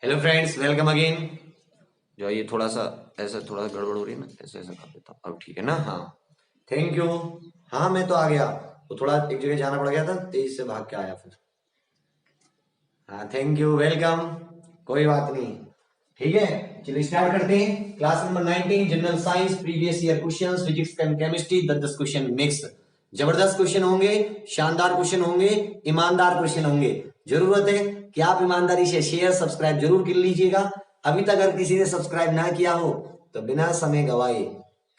Hello friends, welcome again. जो ये थोड़ा सा ऐसा थोड़ा गड़बड़ हो रही है ना, ऐसा ऐसा कर देता हूँ। अब ठीक है ना? हाँ, थैंक यू। हाँ, मैं तो आ गया। तो थोड़ा एक जगह जाना पड़ गया था, तेज से भाग के आया फिर। हाँ, थैंक यू, वेलकम। कोई बात नहीं। ठीक है, चलिए स्टार्ट करते हैं। Class number 19 general science, previous year questions, physics and chemistry, 10-10 question mix. जबरदस्त क्वेश्चन होंगे, शानदार क्वेश्चन होंगे, ईमानदार क्वेश्चन होंगे। जरूरत है कि आप ईमानदारी से शेयर सब्सक्राइब जरूर कर लीजिएगा। अभी तक अगर किसी ने सब्सक्राइब ना किया हो तो बिना समय गवाए,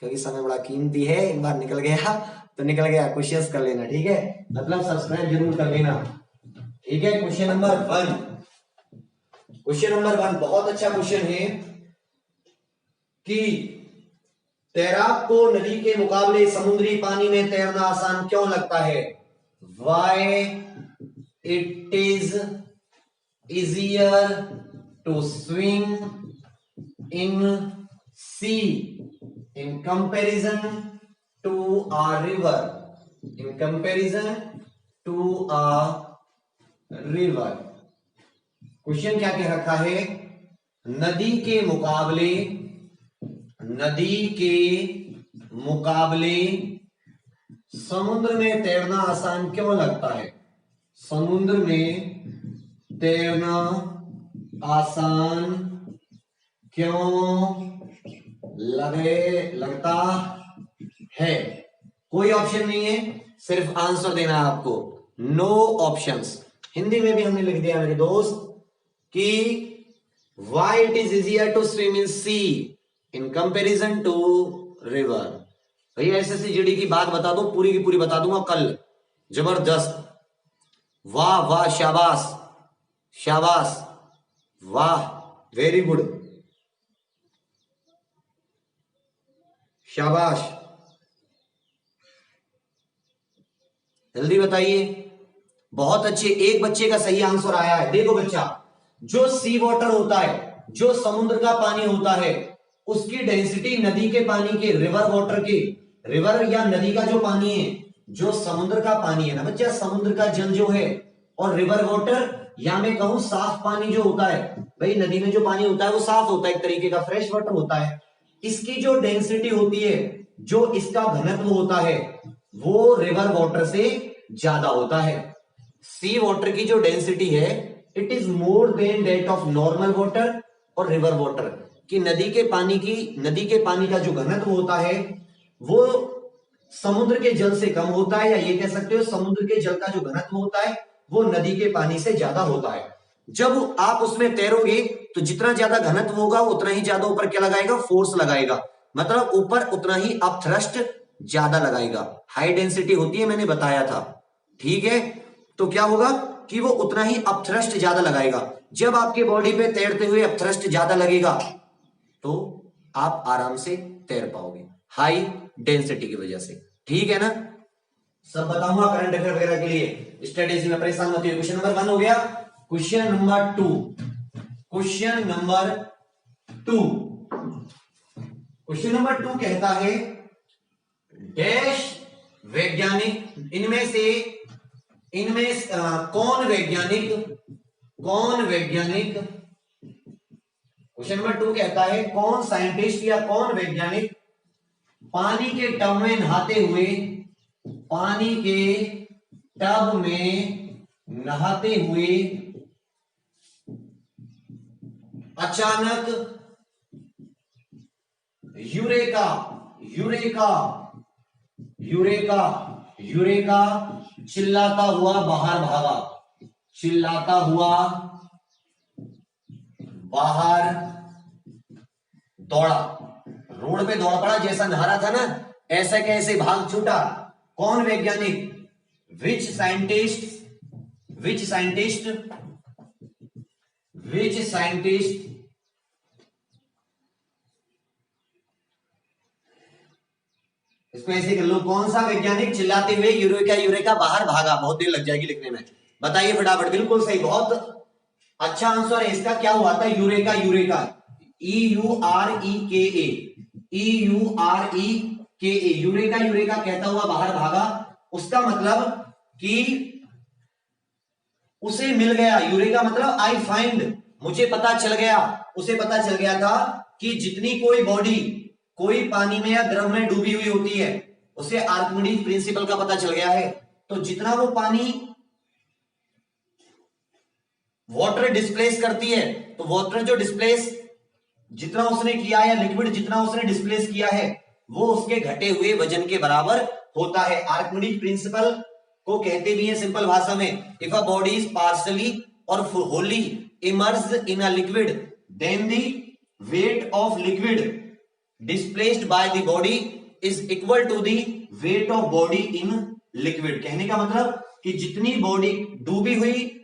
क्योंकि समय बड़ा कीमती है, एक बार निकल गया तो निकल गया। क्वेश्चंस कर लेना, ठीक है? मतलब सब्सक्राइब जरूर कर लेना, ठीक है? क्वेश्चन नंबर 1, क्वेश्चन नंबर 1 बहुत अच्छा क्वेश्चन है कि तैराक को नदी के मुकाबले समुद्री पानी में तैरना आसान क्यों लगता है? Why it is easier to swim in sea in comparison to a river, in comparison to a river। Question क्या कह रखा है? नदी के मुकाबले, नदी के मुकाबले समुद्र में तैरना आसान क्यों लगता है? समुद्र में तैरना आसान क्यों लगता है? कोई ऑप्शन नहीं है, सिर्फ आंसर देना है आपको। No options. हिंदी में भी हमने लिख दिया मेरे दोस्त कि why it is easier to swim in sea in comparison to river। भैया एसएससी जीडी की बात बता दो, पूरी की पूरी बता दूंगा कल। जबरदस्त, वाह वाह, शाबाश शाबाश, वाह, वेरी गुड, शाबाश। जल्दी बताइए। बहुत अच्छे, एक बच्चे का सही आंसर आया है। देखो बच्चा, जो सी वाटर होता है, जो समुद्र का पानी होता है, उसकी डेंसिटी नदी के पानी के, रिवर वाटर के, रिवर या नदी का जो पानी है, जो समुद्र का पानी है ना बच्चा, समुद्र का जल जो है, और रिवर वाटर या मैं कहूं साफ पानी जो होता है, भाई नदी में जो पानी होता है वो साफ होता है, एक तरीके का फ्रेश वाटर होता है। इसकी जो डेंसिटी होती है, जो इसका घनत्व होता है, वो रिवर वाटर से ज्यादा होता है। सी वाटर की जो डेंसिटी है, it is more than that of normal water और रिवर वाटर। कि नदी के पानी का जो घनत्व होता है वो समुद्र के जल से कम होता है, या ये कह सकते हो समुद्र के जल का जो घनत्व होता है वो नदी के पानी से ज्यादा होता है। जब आप उसमें तैरोगे तो जितना ज्यादा घनत्व होगा उतना ही ज्यादा ऊपर क्या लगाएगा? फोर्स लगाएगा। मतलब ऊपर उतना ही अपथ्रस्ट ज्यादा लगाएगा। हाई डेंसिटी होती है, मैंने बताया था, ठीक है? तो क्या होगा कि वो उतना ही अपथ्रस्ट ज्यादा लगाएगा। जब आपके बॉडी पे तैरते हुए अपथ्रस्ट ज्यादा लगेगा तो आप आराम से तैर पाओगे, हाई डेंसिटी की वजह से, ठीक है ना? सब बताऊंगा करंट अफेयर वगैरह के लिए, स्टडीज में परेशान मत होइए। क्वेश्चन नंबर 1 हो गया। Question number 2, question number 2, question number 2 कहता है डैश वैज्ञानिक, इनमें कौन वैज्ञानिक, क्वेश्चन नंबर 2 कहता है कौन साइंटिस्ट या कौन वैज्ञानिक पानी के टब में नहाते हुए, पानी के टब में नहाते हुए अचानक यूरेका यूरेका यूरेका यूरेका चिल्लाता हुआ बाहर भागा, चिल्लाता हुआ बाहर दौड़ा, रोड पे दौड़ पड़ा, जैसा नहा रहा था ना ऐसे कैसे भाग छूटा। कौन वैज्ञानिक? विच साइंटिस्ट इसको ऐसे कर लो, कौन सा वैज्ञानिक चिल्लाते हुए यूरेका बाहर भागा? बहुत देर लग जाएगी लिखने में, बताइए फटाफट। बिल्कुल सही, बहुत अच्छा आंसर है इसका। क्या हुआ था? यूरेका यूरेका कहता हुआ बाहर भागा। उसका मतलब कि उसे मिल गया। यूरेका मतलब आई फाइंड, मुझे पता चल गया, उसे पता चल गया था कि जितनी कोई बॉडी कोई पानी में या द्रव में डूबी हुई होती है, उसे आर्किमिडीज प्रिंसिपल का पता चल गया है। तो जितना वो पानी वाटर डिस्प्लेस करती है, तो वाटर जो डिस्प्लेस जितना उसने किया है, लिक्विड जितना उसने डिस्प्लेस किया है, वो उसके घटे हुए वजन के बराबर होता है। आर्किमिडीज प्रिंसिपल को कहते भी है सिंपल भाषा में, if a body is partially और wholly immersed in a liquid then the weight of liquid displaced by the body is equal to the weight of body in liquid. कहने का मतलब कि जितनी बॉडी डूबी हुई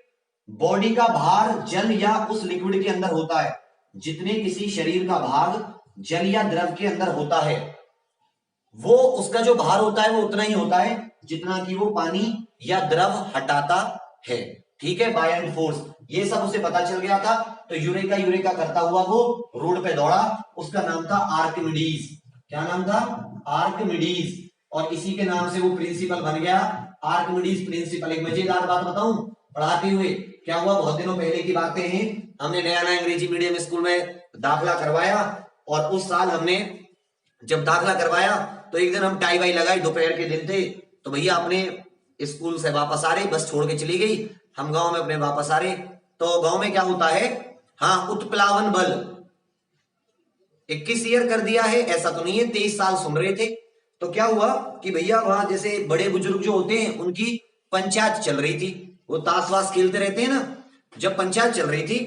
बॉडी का भार जल या उस लिक्विड के अंदर होता है, जितने किसी शरीर का भाग जल या द्रव के अंदर होता है, वो उसका जो भार होता है वो उतना ही होता है जितना कि वो पानी या द्रव हटाता है। ठीक है, बाय एंड फोर्स। ये सब उसे पता चल गया था, तो यूरेका यूरेका करता हुआ वो रोड पे दौड़ा। उसका नाम था आर्किमिडीज। क्या नाम था? आर्किमिडीज। और इसी के नाम से वो प्रिंसिपल बन गया, आर्किमिडीज प्रिंसिपल। एक मजेदार बात बताऊं पढ़ाते हुए, क्या हुआ, बहुत दिनों पहले की बातें हैं, हमने नया नया अंग्रेजी मीडियम स्कूल में दाखिला करवाया, और उस साल हमने जब दाखिला करवाया तो एक दिन हम टाई वाई लगाई, दोपहर के दिन थे, तो भैया अपने स्कूल से वापस आ रहे, बस छोड़ के चली गई, हम गांव में अपने वापस आ रहे, तो गांव में क्या होता है, हाँ, उत्प्लावन बल 21 ईयर कर दिया है, ऐसा तो नहीं है, 23 साल सुन रहे थे। तो क्या हुआ कि भैया वहां जैसे बड़े बुजुर्ग जो होते हैं उनकी पंचायत चल रही थी, वो ताश वाश खेलते रहते हैं ना, जब पंचायत चल रही थी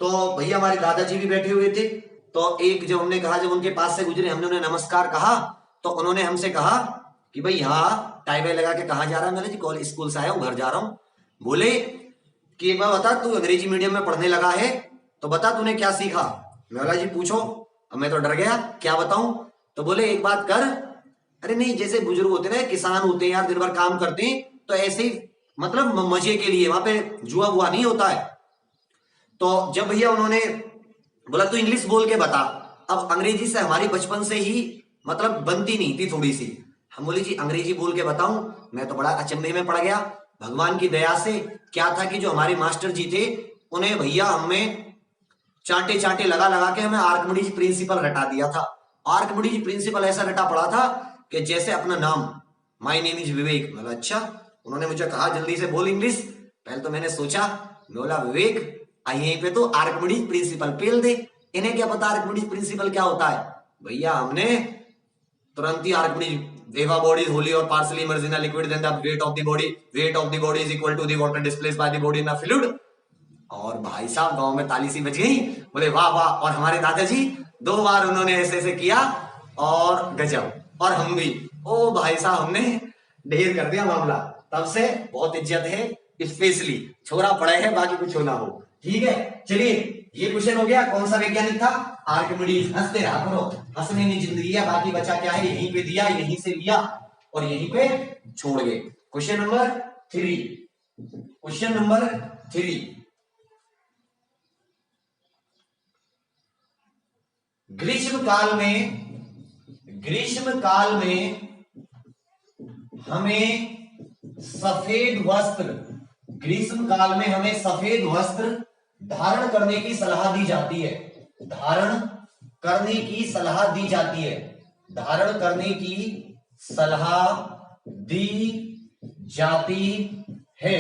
तो भैया हमारे दादाजी भी बैठे हुए थे। तो एक जब हमने कहा, जब उनके पास से गुजरे, हमने उन्हें नमस्कार कहा, तो उन्होंने हमसे कहा कि भाई यहाँ टाई वाई लगा के कहाँ जा रहा है? मैंने जी कॉलेज स्कूल से आया हूँ, घर जा रहा हूँ। बोले कि एक बार बता, तू अंग्रेजी मीडियम में पढ़ने लगा है, तो बता तूने क्या सीखा? मैं बोला जी पूछो। अब मैं तो डर गया, क्या बताऊं? तो बोले एक बात कर, अरे नहीं, जैसे बुजुर्ग होते ना, किसान होते हैं यार, दिन भर काम करते हैं, तो ऐसे ही मतलब मजे के लिए, वहां पे जुआ बुआ नहीं होता है। तो जब भैया उन्होंने बोला तू इंग्लिश बोल के बता, अब अंग्रेजी से हमारी बचपन से ही मतलब बनती नहीं थी थोड़ी सी, हम बोले जी अंग्रेजी बोल के बताऊं। मैं तो बड़ा अचंभे में पड़ गया। भगवान की दया से क्या था कि जो हमारे मास्टर जी थे, उन्हें भैया हमें चांटे चांटे लगा लगा के हमें आर्किमिडीज प्रिंसिपल रटा दिया था। आर्किमिडीज प्रिंसिपल ऐसा रटा पड़ा था कि जैसे अपना नाम, माय नेम इज विवेक। मतलब अच्छा, उन्होंने मुझे कहा जल्दी से बोल इंग्लिश। पहले तो मैंने सोचा, मैं बोला विवेक, यहीं पे तो आर्किमिडीज प्रिंसिपल पेल दे, इन्हें क्या पता आर्किमिडीज प्रिंसिपल क्या होता है। भैया हमने तुरंत ही Archimedes, if a body is wholly or partially immersed in a liquid, then the weight of the body is equal to the water displaced by the body in a fluid. और भाई साहब गांव में ताली सी बज गई, बोले वाह वाह। और हमारे दादाजी 2 बार उन्होंने ऐसे ऐसे किया, और गजब। और हम भी, ओ भाई साहब, हमने ढेर कर दिया मामला। तब से बहुत इज्जत है, स्पेशली छोरा पड़ा है, बाकी कुछ होना हो। ठीक है, चलिए ये क्वेश्चन हो गया। कौन सा वैज्ञानिक था? आर्किमिडीज। हंसते रहा करो, हंसने में जिंदगी है, बाकी बचा क्या है, यहीं पे दिया, यहीं से लिया और यहीं पे छोड़ गए। क्वेश्चन नंबर 3, क्वेश्चन नंबर 3, ग्रीष्म काल में हमें सफेद वस्त्र, ग्रीष्म काल में हमें सफेद वस्त्र धारण करने की सलाह दी जाती है। धारण करने की सलाह दी जाती है, धारण करने की सलाह दी जाती है।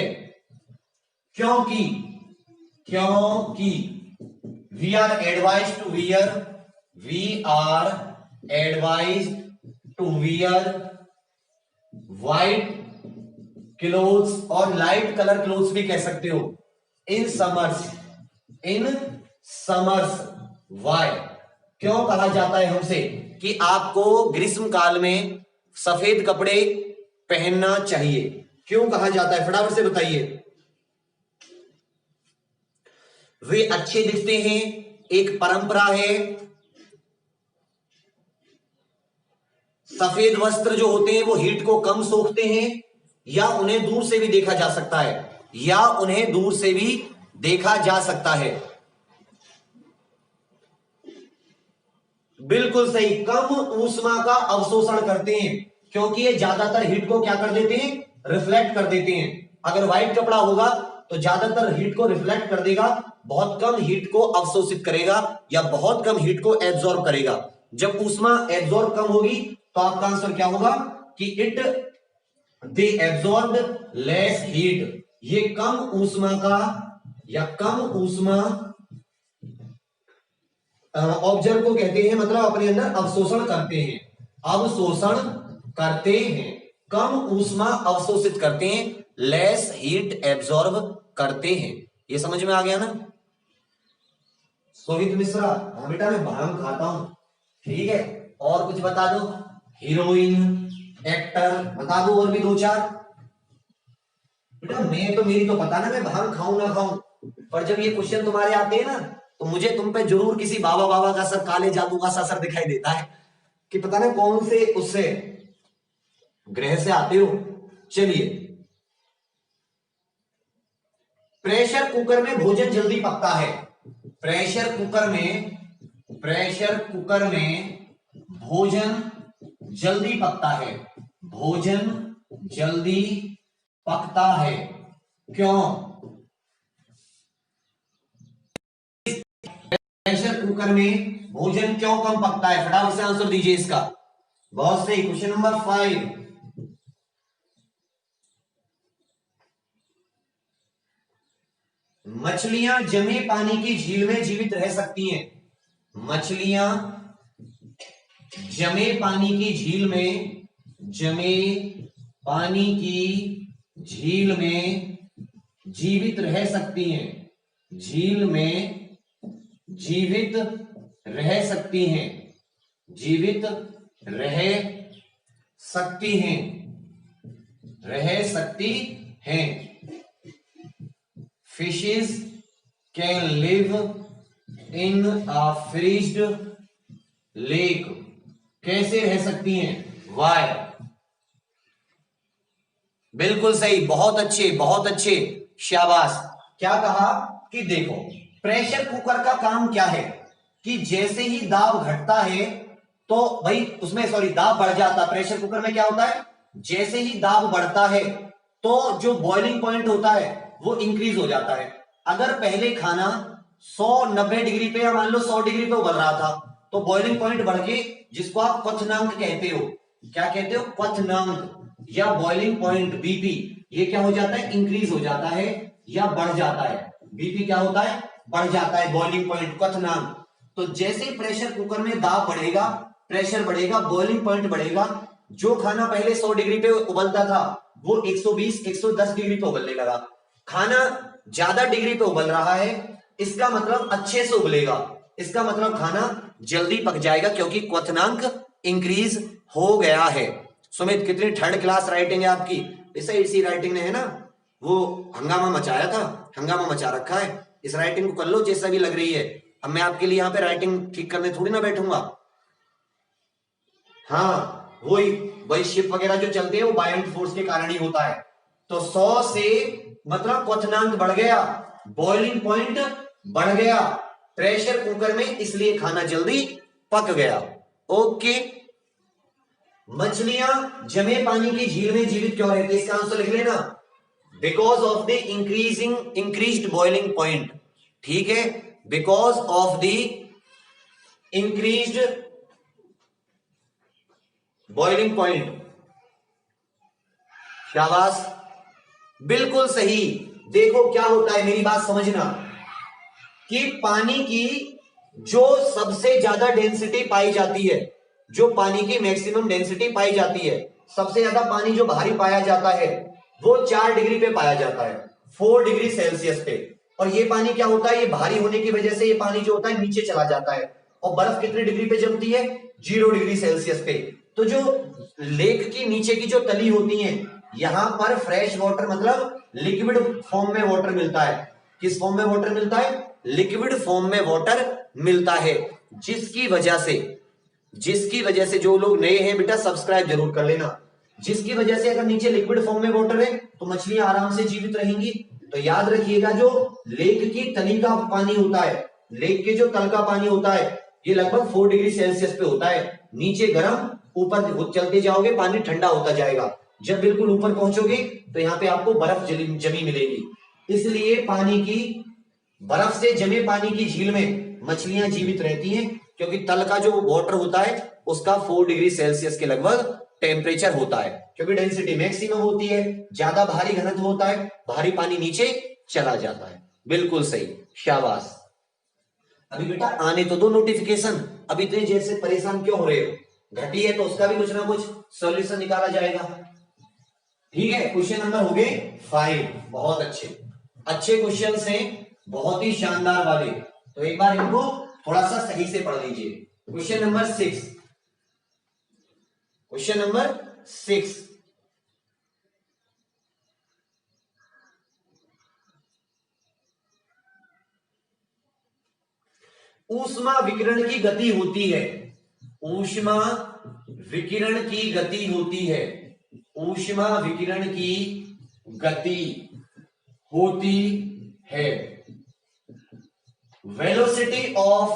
क्योंकि we are advised to wear white clothes, और लाइट कलर क्लोथ्स भी कह सकते हो, इन समर्स। वाई? क्यों कहा जाता है हमसे कि आपको ग्रीष्म काल में सफेद कपड़े पहनना चाहिए? क्यों कहा जाता है, फटाफट से बताइए। वे अच्छे दिखते हैं, एक परंपरा है। सफेद वस्त्र जो होते हैं वो हीट को कम सोखते हैं, या उन्हें दूर से भी देखा जा सकता है, बिल्कुल सही, कम ऊष्मा का अवशोषण करते हैं, क्योंकि ये ज्यादातर हीट को क्या कर देते हैं, रिफ्लेक्ट कर देते हैं। अगर व्हाइट कपड़ा होगा तो ज्यादातर हीट को रिफ्लेक्ट कर देगा, बहुत कम हीट को अवशोषित करेगा या बहुत कम हीट को एब्जॉर्ब करेगा। जब ऊष्मा एब्जॉर्ब कम होगी तो आपका आंसर क्या होगा कि it they absorb less heat. ये कम ऊष्मा का या कम ऊष्मा ऑब्जर्व को कहते हैं, मतलब अपने अंदर अवशोषण करते हैं, अवशोषण करते हैं, कम ऊष्मा अवशोषित करते हैं, लेस हीट एब्जॉर्ब करते हैं। ये समझ में आ गया ना? सोहित मिश्रा, हाँ बेटा मैं भांग खाता हूं, ठीक है। और कुछ बता दो, हीरोइन, एक्टर बता दो, और भी दो चार। बेटा मैं तो, मेरी तो पता ना मैं भांग खाऊं ना खाऊं, पर जब ये क्वेश्चन तुम्हारे आते हैं ना तो मुझे तुम पे जरूर किसी बाबा बाबा का सर, काले जादू का सा सर दिखाई देता है कि पता नहीं कौन से उससे ग्रह से आते हो। चलिए, प्रेशर कुकर में भोजन जल्दी पकता है। प्रेशर कुकर में भोजन जल्दी पकता है, भोजन जल्दी पकता है, क्यों? प्रेशर कुकर में भोजन क्यों कम पकता है? फटाफट से आंसर दीजिए इसका। बहुत सही। क्वेश्चन नंबर 5, मछलियां जमे पानी की झील में जीवित रह सकती हैं। मछलियां जमे पानी की झील में, जमे पानी की झील में जीवित रह सकती हैं, झील में जीवित रह सकती हैं, जीवित रह सकती हैं, रह सकती हैं। Fishes can live in a freezed lake. कैसे रह सकती हैं? Why? बिल्कुल सही, बहुत अच्छे बहुत अच्छे, शाबाश। क्या कहा कि देखो, प्रेशर कुकर का काम क्या है कि जैसे ही दाब घटता है तो भाई उसमें, सॉरी, दाब बढ़ जाता। प्रेशर कुकर में क्या होता है, जैसे ही दाब बढ़ता है तो जो बॉइलिंग पॉइंट होता है वो इंक्रीज हो जाता है। अगर पहले खाना 190 डिग्री पे या मान लो 100 डिग्री पे उबल रहा था तो बॉइलिंग पॉइंट बढ़ के, जिसको आप क्वथनांक कहते हो, क्या कहते हो? क्वथनांक या बॉइलिंग पॉइंट बीपी, ये क्या हो जाता है? इंक्रीज हो जाता है या बढ़ जाता है। बीपी क्या होता है? बढ़ जाता है, बॉइलिंग पॉइंट, क्वथनांक। तो जैसे ही प्रेशर कुकर में दाब बढ़ेगा, प्रेशर बढ़ेगा, बॉइलिंग पॉइंट बढ़ेगा, जो खाना पहले 100 डिग्री पे उबलता था वो 120 110 डिग्री पे उबलने लगा। खाना ज्यादा डिग्री पे उबल रहा है, इसका मतलब अच्छे से उबलेगा, इसका मतलब खाना जल्दी पक जाएगा क्योंकि क्वथनांक इंक्रीज हो गया है। सुमित, कितनी थर्ड क्लास राइटिंग है आपकी। ऐसा इसी राइटिंग ने है ना वो हंगामा मचाया था, हंगामा मचा रखा है। इस राइटिंग को कर लो जैसा भी लग रही है। अब मैं आपके लिए यहाँ पे राइटिंग ठीक करने थोड़ी ना बैठूंगा। हाँ, वही वही शिप वगैरह जो चलते हैं वो बायोंट फोर्स के कारण ही होता है। तो 100 से मतलब क्वथनांक बढ़ गया, बॉइलिंग पॉइंट बढ़ गया प्रेशर कुकर में, इसलिए खाना जल्दी पक गया। ओके, मछलियां जमे पानी की झील में जीवित क्यों रहती है? इसका आंसर लिख लेना, because of the increased boiling point. ठीक है, because of the increased boiling point. शाबाश, बिल्कुल सही। देखो क्या होता है, मेरी बात समझना, कि पानी की जो सबसे ज्यादा डेंसिटी पाई जाती है, जो पानी की मैक्सिमम डेंसिटी पाई जाती है, सबसे ज्यादा पानी जो भारी पाया जाता है वो 4 डिग्री पे पाया जाता है, 4 डिग्री सेल्सियस पे। और ये पानी क्या होता है, ये भारी होने की वजह से ये पानी जो होता है नीचे चला जाता है। और बर्फ कितने डिग्री पे जमती है? 0 डिग्री सेल्सियस पे। तो जो लेक की नीचे की जो तली होती है, यहां पर फ्रेश वाटर मतलब लिक्विड फॉर्म में वाटर मिलता है। किस फॉर्म में वाटर मिलता है? लिक्विड फॉर्म में वाटर मिलता है, जिसकी वजह से जो लोग नए हैं बेटा सब्सक्राइब जरूर कर लेना। जिसकी वजह से अगर नीचे लिक्विड फॉर्म में वाटर है तो मछलियां आराम से जीवित रहेंगी। तो याद रखिएगा, जो लेक की तली का पानी होता है, लेक के जो तल का पानी होता है, ये लगभग 4 डिग्री सेल्सियस पे होता है। नीचे गर्म, ऊपर चलते जाओगे पानी ठंडा होता जाएगा। जब बिल्कुल ऊपर पहुंचोगे तो यहाँ पे आपको बर्फ जमी मिलेगी। इसलिए पानी की बर्फ से जमे पानी की झील में मछलियां जीवित रहती हैं, क्योंकि तल का जो वाटर होता है उसका 4 डिग्री सेल्सियस के लगभग टेम्परेचर होता है, क्योंकि डेंसिटी मैक्सिमम होती है, ज्यादा भारी घनत्व होता है, भारी पानी नीचे चला जाता है। बिल्कुल सही, शाबाश। अभी बेटा आने तो दो नोटिफिकेशन, अब इतने जैसे परेशान क्यों हो रहे हो? घटी है तो उसका भी कुछ ना कुछ सॉल्यूशन निकाला जाएगा। ठीक है, क्वेश्चन नंबर हो गए 5। बहुत अच्छे अच्छे क्वेश्चन हैं, बहुत ही शानदार वाले। तो एक बार इनको थोड़ा सा सही से पढ़ लीजिए। क्वेश्चन नंबर 6, क्वेश्चन नंबर 6, ऊष्मा विकिरण की गति होती है, ऊष्मा विकिरण की गति होती है, ऊष्मा विकिरण की गति होती है, velocity of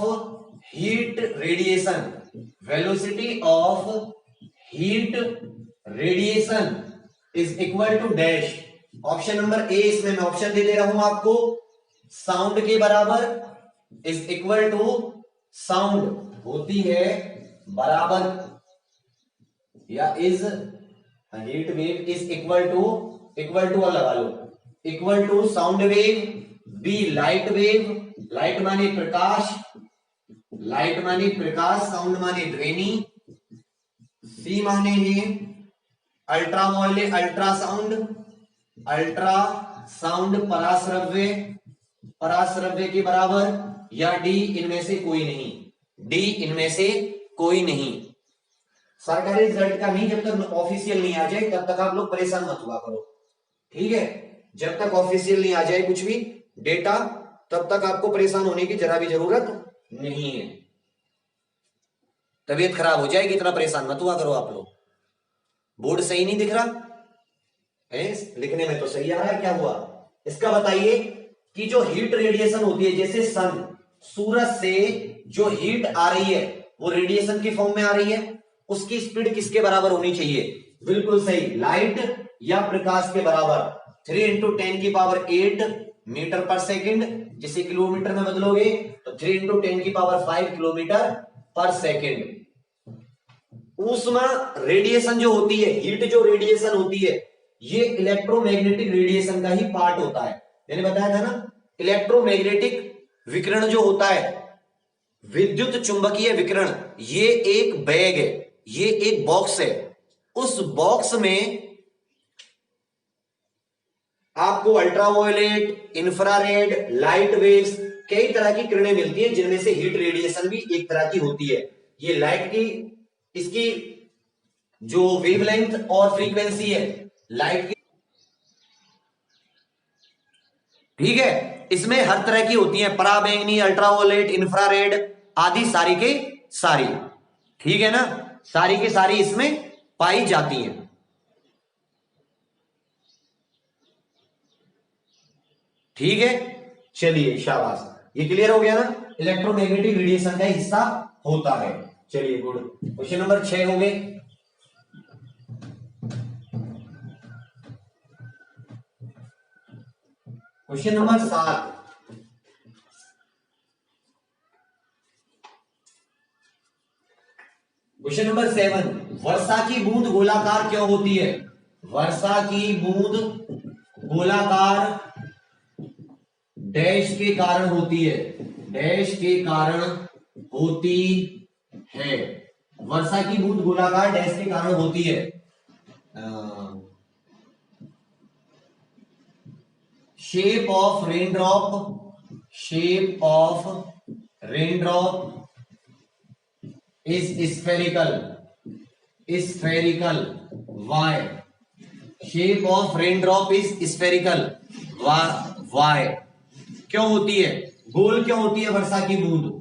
heat radiation, velocity of heat radiation is equal to dash. Option number A, इसमें मैं ऑप्शन दे रहा हूं आपको, साउंड के बराबर इज इक्वल टू, साउंड होती है बराबर, या is heat wave is equal to लगा लो, equal to sound wave, B light wave, light माने प्रकाश, लाइट माने प्रकाश, साउंड माने ध्वनि, सी माने है अल्ट्रावायलेट, अल्ट्रासाउंड, अल्ट्रासाउंड पराश्रव्य, पराश्रव्य के बराबर, या डी इनमें से कोई नहीं, डी इनमें से कोई नहीं। सरकारी रिजल्ट का नहीं, जब तक ऑफिशियल नहीं आ जाए तब तक आप लोग परेशान मत हुआ करो, ठीक है? जब तक ऑफिशियल नहीं आ जाए कुछ भी डेटा, तब तक आपको परेशान होने की जरा भी जरूरत नहीं है। तबीयत खराब हो जाएगी, इतना परेशान मत हुआ करो आप लोग। बोर्ड सही नहीं दिख रहा है, लिखने में तो सही आ रहा है, क्या हुआ? इसका बताइए कि जो हीट रेडिएशन होती है, जैसे सन, सूरज से जो हीट आ रही है वो रेडिएशन की फॉर्म में आ रही है, उसकी स्पीड किसके बराबर होनी चाहिए? बिल्कुल सही, लाइट या प्रकाश के बराबर। 3 इंटू 10 की पावर 8 मीटर पर सेकंड, जिसे किलोमीटर में बदलोगे तो 3 इंटू 10 की पावर 5 किलोमीटर पर सेकंड। ऊष्मा रेडिएशन जो होती है, हीट जो रेडिएशन होती है, ये इलेक्ट्रोमैग्नेटिक रेडिएशन का ही पार्ट होता है। मैंने बताया था ना, इलेक्ट्रोमैग्नेटिक विकिरण जो होता है, विद्युत चुंबकीय विकिरण, ये एक बैग है, ये एक बॉक्स है। उस बॉक्स में आपको अल्ट्रावायलेट, इंफ्रारेड, लाइट वेव्स, कई तरह की किरणें मिलती हैं, जिनमें से हीट रेडिएशन भी एक तरह की होती है। ये लाइट की, इसकी जो वेवलेंथ और फ्रीक्वेंसी है लाइट की, ठीक है, इसमें हर तरह की होती है, पराबैंगनी, अल्ट्रावायलेट, इंफ्रारेड आदि सारी के सारी, ठीक है ना, सारी के सारी इसमें पाई जाती हैं। ठीक है, चलिए शाबाश, ये क्लियर हो गया ना, इलेक्ट्रोमैग्नेटिक रेडिएशन का हिस्सा होता है। चलिए गुड, क्वेश्चन नंबर 6 हो गए। क्वेश्चन नंबर 7, क्वेश्चन नंबर 7, वर्षा की बूंद गोलाकार क्यों होती है? वर्षा की बूंद गोलाकार डैश के कारण होती है, डैश के कारण होती है। वर्षा की बूंद गोलाकार डैश के कारण होती है। Shape of raindrop, shape of raindrop is spherical, spherical, why? Shape of raindrop is spherical, why? क्यों होती है, गोल क्यों होती है वर्षा की बूंद?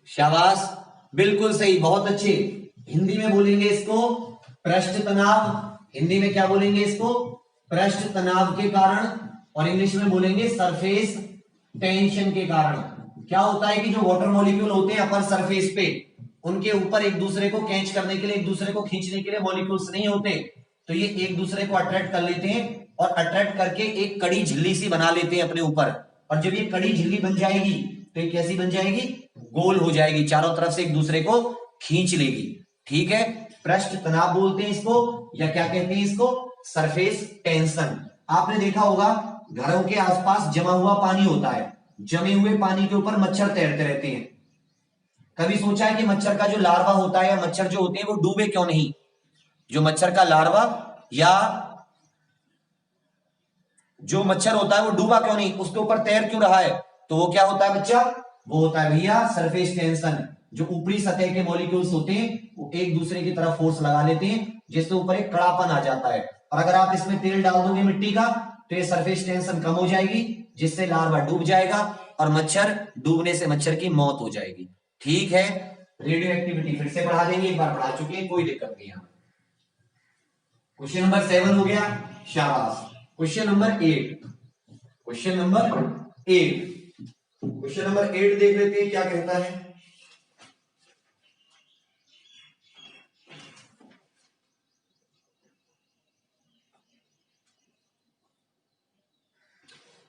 शाबाश, बिल्कुल सही, बहुत अच्छे। हिंदी में बोलेंगे इसको पृष्ठ तनाव, हिंदी में क्या बोलेंगे इसको? पृष्ठ तनाव के कारण, और इंग्लिश में बोलेंगे सरफेस टेंशन के कारण। क्या होता है कि जो वाटर मॉलिक्यूल होते हैं अपर सरफेस पे, उनके ऊपर एक दूसरे को कैच करने के लिए, एक दूसरे को खींचने के लिए मॉलिक्यूल्स नहीं होते, तो ये एक दूसरे को अट्रैक्ट कर लेते हैं और अट्रैक्ट करके एक कड़ी झिल्ली सी बना लेते हैं अपने ऊपर। और जब ये कड़ी झिल्ली बन जाएगी तो ये कैसी बन जाएगी, गोल हो जाएगी, चारों तरफ से एक दूसरे को खींच लेगी। ठीक है, पृष्ठ तनाव बोलते हैं इसको, या क्या कहते हैं इसको, सरफेस टेंशन। आपने देखा होगा घरों के आसपास जमा हुआ पानी होता है, जमे हुए पानी के ऊपर मच्छर तैरते रहते हैं। कभी सोचा है कि मच्छर का जो लार्वा होता है या मच्छर जो होते हैं वो डूबे क्यों नहीं? जो मच्छर का लार्वा या जो मच्छर होता है वो डूबा क्यों नहीं, उसके ऊपर तैर क्यों रहा है? तो वो क्या होता है बच्चा, वो होता है भैया सरफेस टेंशन। जो ऊपरी सतह के मॉलिक्यूल्स होते हैं वो एक दूसरे की तरफ फोर्स लगा लेते हैं, जिससे ऊपर एक कड़ापन आ जाता है। और अगर आप इसमें तेल डाल दोगे मिट्टी का तो ये सरफेस टेंशन कम हो जाएगी, जिससे लार्वा डूब जाएगा और मच्छर डूबने से मच्छर की मौत हो जाएगी। ठीक है, रेडियो एक्टिविटी फिर से पढ़ा देंगे, एक बार पढ़ा चुके हैं, कोई दिक्कत नहीं है। क्वेश्चन नंबर 7 हो गया, शाबाश। Question number 8, question number 8, question number 8 देख लेते हैं क्या कहता है।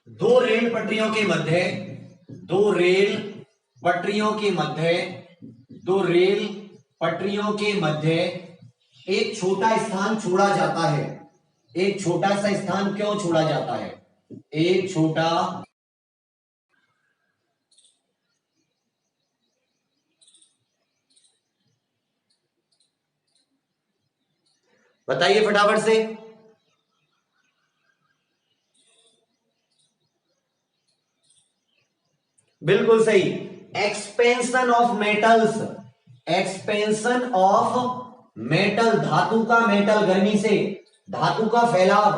दो रेल पटरियों के मध्य, दो रेल पटरियों के मध्य, दो रेल पटरियों के मध्य एक छोटा स्थान छोड़ा जाता है। एक छोटा सा स्थान क्यों छोड़ा जाता है? एक छोटा, बताइए फटाफट से। बिल्कुल सही, expansion of metals, expansion of metal, धातु का मेटल गर्मी से, धातु का फैलाव।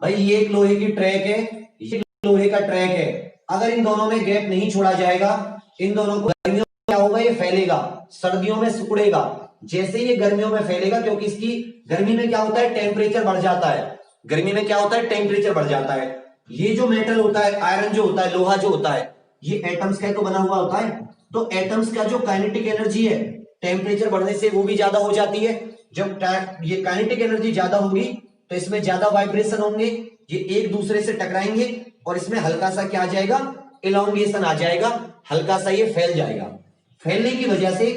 भाई ये एक लोहे की ट्रैक है, ये लोहे का ट्रैक है, अगर इन दोनों में गैप नहीं छोड़ा जाएगा, इन दोनों को गर्मियों में क्या होगा, ये फैलेगा, सर्दियों में सिकुड़ेगा। जैसे ये गर्मियों में फैलेगा, क्योंकि इसकी गर्मी में क्या होता है, टेम्परेचर बढ़ जाता है, गर्मी में क्या होता है, टेम्परेचर बढ़ जाता है। ये जो मेटल होता है, आयरन जो होता है, लोहा जो होता है, ये एटम्स का तो बना हुआ होता है। तो एटम्स का जो काइनेटिक एनर्जी है, टेम्परेचर बढ़ने से वो भी ज्यादा हो जाती है। जब ये काइनेटिक एनर्जी ज्यादा होगी तो इसमें ज्यादा वाइब्रेशन होंगे, ये एक दूसरे से टकराएंगे और इसमें हल्का सा क्या आ जाएगा, इलोंगेशन आ जाएगा, हल्का सा ये फैल जाएगा। फैलने की वजह से,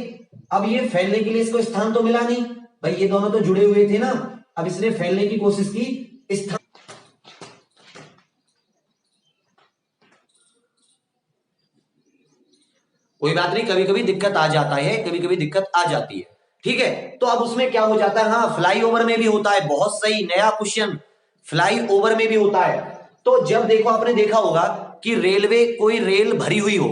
अब ये फैलने के लिए इसको स्थान तो मिला नहीं, भाई ये दोनों तो जुड़े हुए थे ना, अब इसने फैलने की कोशिश की, स्थान, कोई बात नहीं, कभी कभी दिक्कत आ जाता है, कभी कभी दिक्कत आ जाती है। ठीक है, तो अब उसमें क्या हो जाता है, हाँ फ्लाईओवर में भी होता है, बहुत सही, नया क्वेश्चन, फ्लाईओवर में भी होता है। तो जब देखो, आपने देखा होगा कि रेलवे, कोई रेल भरी हुई हो,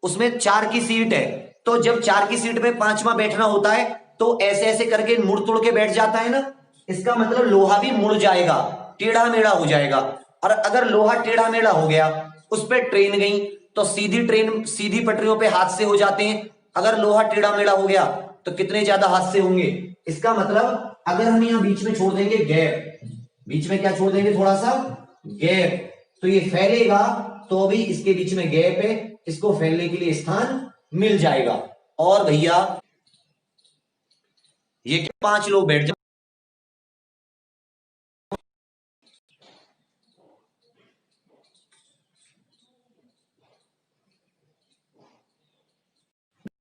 उसमें 4 की सीट है, तो जब 4 की सीट में 5वां बैठना होता है तो ऐसे ऐसे करके मुड़ तुड़ के बैठ जाता है ना, इसका मतलब लोहा भी मुड़ जाएगा, टेढ़ा मेढ़ा हो जाएगा। और अगर लोहा टेढ़ा मेढ़ा हो गया, उस पर ट्रेन गई तो सीधी ट्रेन, सीधी पटरियों पे हादसे हो जाते हैं। अगर लोहा टेढ़ा मेढ़ा हो गया तो कितने ज्यादा हादसे होंगे। इसका मतलब अगर हम यहां बीच में छोड़ देंगे गैप, बीच में क्या छोड़ देंगे, थोड़ा सा गैप, तो ये फैलेगा, तो अभी इसके बीच में गैप है, इसको फैलने के लिए स्थान मिल जाएगा। और भैया ये 5 लोग बैठ जाए,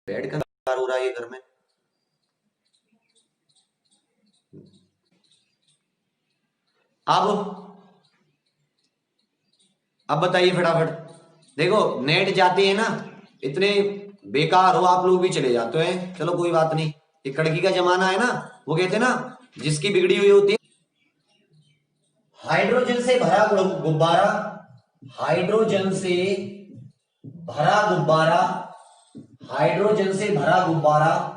बैठ कर हो रहा है ये घर में। अब बताइए फटाफट, देखो नेट जाते हैं ना, इतने बेकार हो आप लोग भी चले जाते हैं, चलो कोई बात नहीं, ये कड़की का जमाना है ना, वो कहते हैं ना जिसकी बिगड़ी हुई होती है। हाइड्रोजन से भरा गुब्बारा, हाइड्रोजन से भरा गुब्बारा, हाइड्रोजन से भरा गुब्बारा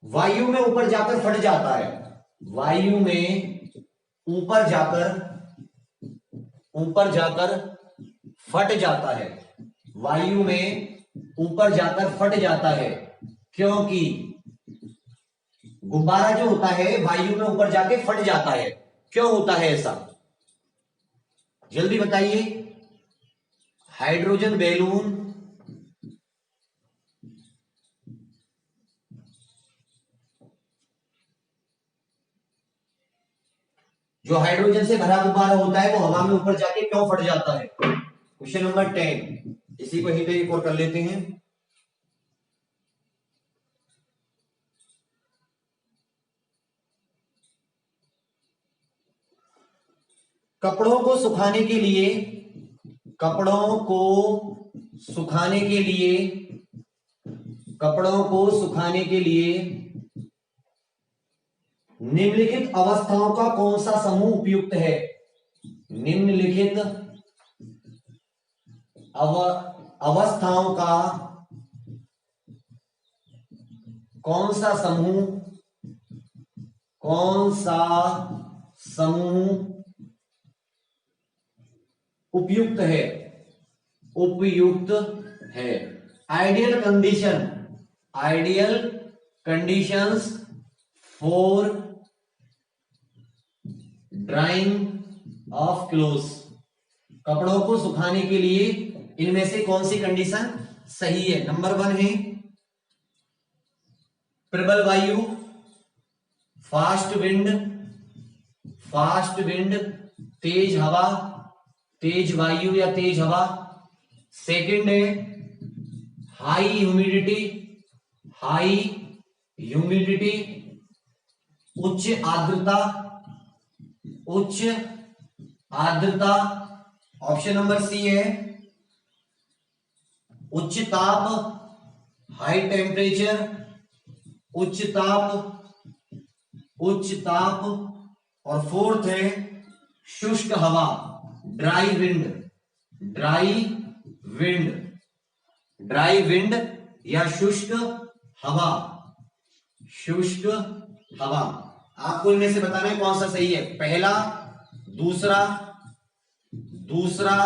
वायु में ऊपर जाकर फट जाता है, वायु में ऊपर जाकर, ऊपर जाकर फट जाता है, वायु में ऊपर जाकर फट जाता है, क्योंकि गुब्बारा जो होता है वायु में ऊपर जाके फट जाता है। क्यों होता है ऐसा, जल्दी बताइए। हाइड्रोजन बैलून, जो हाइड्रोजन से भरा गुब्बारा होता है वो हवा में ऊपर जाके क्यों फट जाता है? Question number 10। इसी को ही पे एक और कर लेते हैं। कपड़ों को सुखाने के लिए, कपड़ों को सुखाने के लिए, कपड़ों को सुखाने के लिए निम्नलिखित अवस्थाओं का कौन सा समूह उपयुक्त है? निम्नलिखित अवस्थाओं का कौन सा समूह, कौन सा समूह उपयुक्त है? उपयुक्त है। Ideal condition, ideal conditions for drying of clothes. कपड़ों को सुखाने के लिए इनमें से कौन सी कंडीशन सही है? नंबर 1 है प्रबल वायु, फास्ट विंड, फास्ट विंड, तेज हवा, तेज वायु या तेज हवा। सेकंड है हाई ह्यूमिडिटी, हाई ह्यूमिडिटी, उच्च आर्द्रता, उच्च आर्द्रता। ऑप्शन नंबर सी है उच्च ताप, हाई टेम्परेचर, उच्च ताप, उच्च ताप। और फोर्थ है शुष्क हवा, dry wind, dry wind, dry wind या शुष्क हवा, शुष्क हवा। आपको इनमें से बताना है कौन सा सही है। पहला, दूसरा, दूसरा,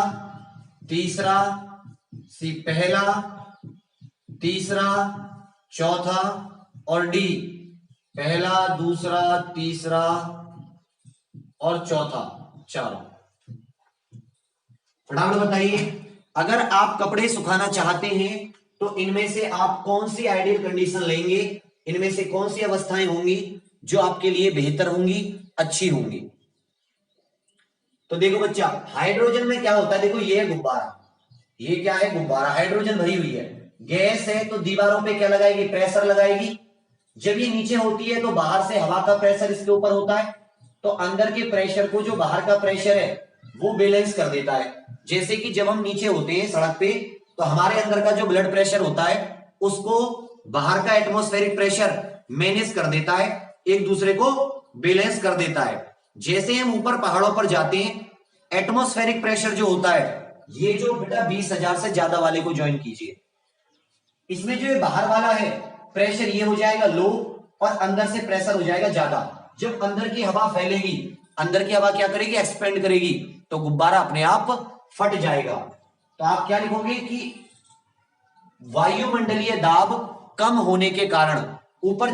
तीसरा, सी पहला, तीसरा, चौथा और डी पहला, दूसरा, तीसरा और चौथा, चारों। फटाफट बताइए, अगर आप कपड़े सुखाना चाहते हैं तो इनमें से आप कौन सी आइडियल कंडीशन लेंगे? इनमें से कौन सी अवस्थाएं होंगी जो आपके लिए बेहतर होंगी, अच्छी होंगी? तो देखो बच्चा, हाइड्रोजन में क्या होता है, देखो ये है गुब्बारा, ये क्या है? गुब्बारा, हाइड्रोजन भरी हुई है, गैस है तो दीवारों पे क्या लगाएगी? प्रेशर लगाएगी। जब ये नीचे होती है तो बाहर से हवा का प्रेशर इसके ऊपर होता है, तो अंदर के प्रेशर को जो बाहर का प्रेशर है वो बैलेंस कर देता है। जैसे कि जब हम नीचे होते हैं सड़क पे तो हमारे अंदर का जो ब्लड प्रेशर होता है उसको बाहर का एटमॉस्फेरिक प्रेशर मैनेज कर देता है, एक दूसरे को बैलेंस कर देता है। जैसे हम ऊपर पहाड़ों पर जाते हैं, एटमॉस्फेरिक प्रेशर जो होता है, ये जो बेटा 20,000 से ज्यादा वाले को ज्वाइन कीजिए, इसमें जो ये बाहर वाला है प्रेशर ये हो जाएगा लो और अंदर से प्रेशर हो जाएगा ज्यादा। जब अंदर की हवा फैलेगी, अंदर की हवा क्या करेगी? एक्सपेंड करेगी, तो गुब्बारा अपने आप फट जाएगा। तो आप क्या लिखोगे कि वायुमंडलीय दाब कम होने के कारण ऊपर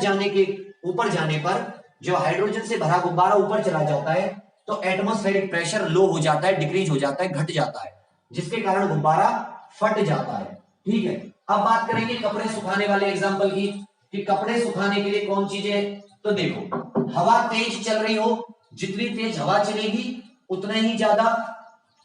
जाने पर जो हाइड्रोजन से भरा गुब्बारा ऊपर चला जाता है तो एटमॉस्फेरिक प्रेशर लो हो जाता है, डिक्रीज हो जाता है, घट जाता है, जिसके कारण गुब्बारा फट जाता है। ठीक है, अब बात करेंगे कपड़े सुखाने वाले एग्जांपल की, कि कपड़े सुखाने के लिए कौन चीजें। तो देखो, हवा तेज चल रही हो, जितनी तेज हवा चलेगी उतना ही ज्यादा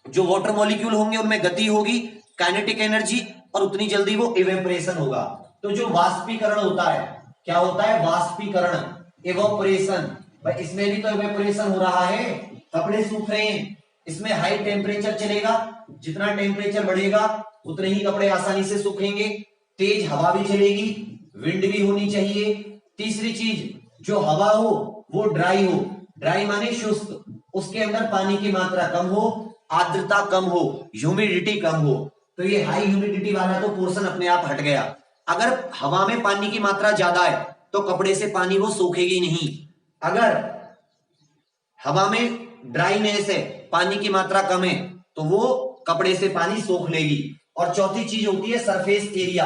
जो वाटर मॉलिक्यूल होंगे उनमें गति होगी, काइनेटिक एनर्जी, और उतनी जल्दी वो इवेपोरेशन होगा। तो जो वाष्पीकरण होता है, क्या होता है? वाष्पीकरण, इवेपोरेशन। भाई इसमें भी तो इवेपोरेशन हो रहा है, कपड़े सूख रहे हैं, इसमें हाई टेम्परेचर चलेगा, जितना टेम्परेचर बढ़ेगा उतने ही कपड़े आसानी से सूखेंगे। तेज हवा भी चलेगी, विंड भी होनी चाहिए। तीसरी चीज, जो हवा हो वो ड्राई हो, ड्राई माने शुष्क, उसके अंदर पानी की मात्रा कम हो, आर्द्रता कम हो, ह्यूमिडिटी कम हो। तो ये हाई ह्यूमिडिटी वाला तो पोर्शन अपने आप हट गया। अगर हवा में पानी की मात्रा ज्यादा है तो कपड़े से पानी वो सूखेगी नहीं। अगर हवा में ड्राईनेस है, पानी की मात्रा कम है, तो वो कपड़े से पानी सोख लेगी। और चौथी चीज होती है सरफेस एरिया।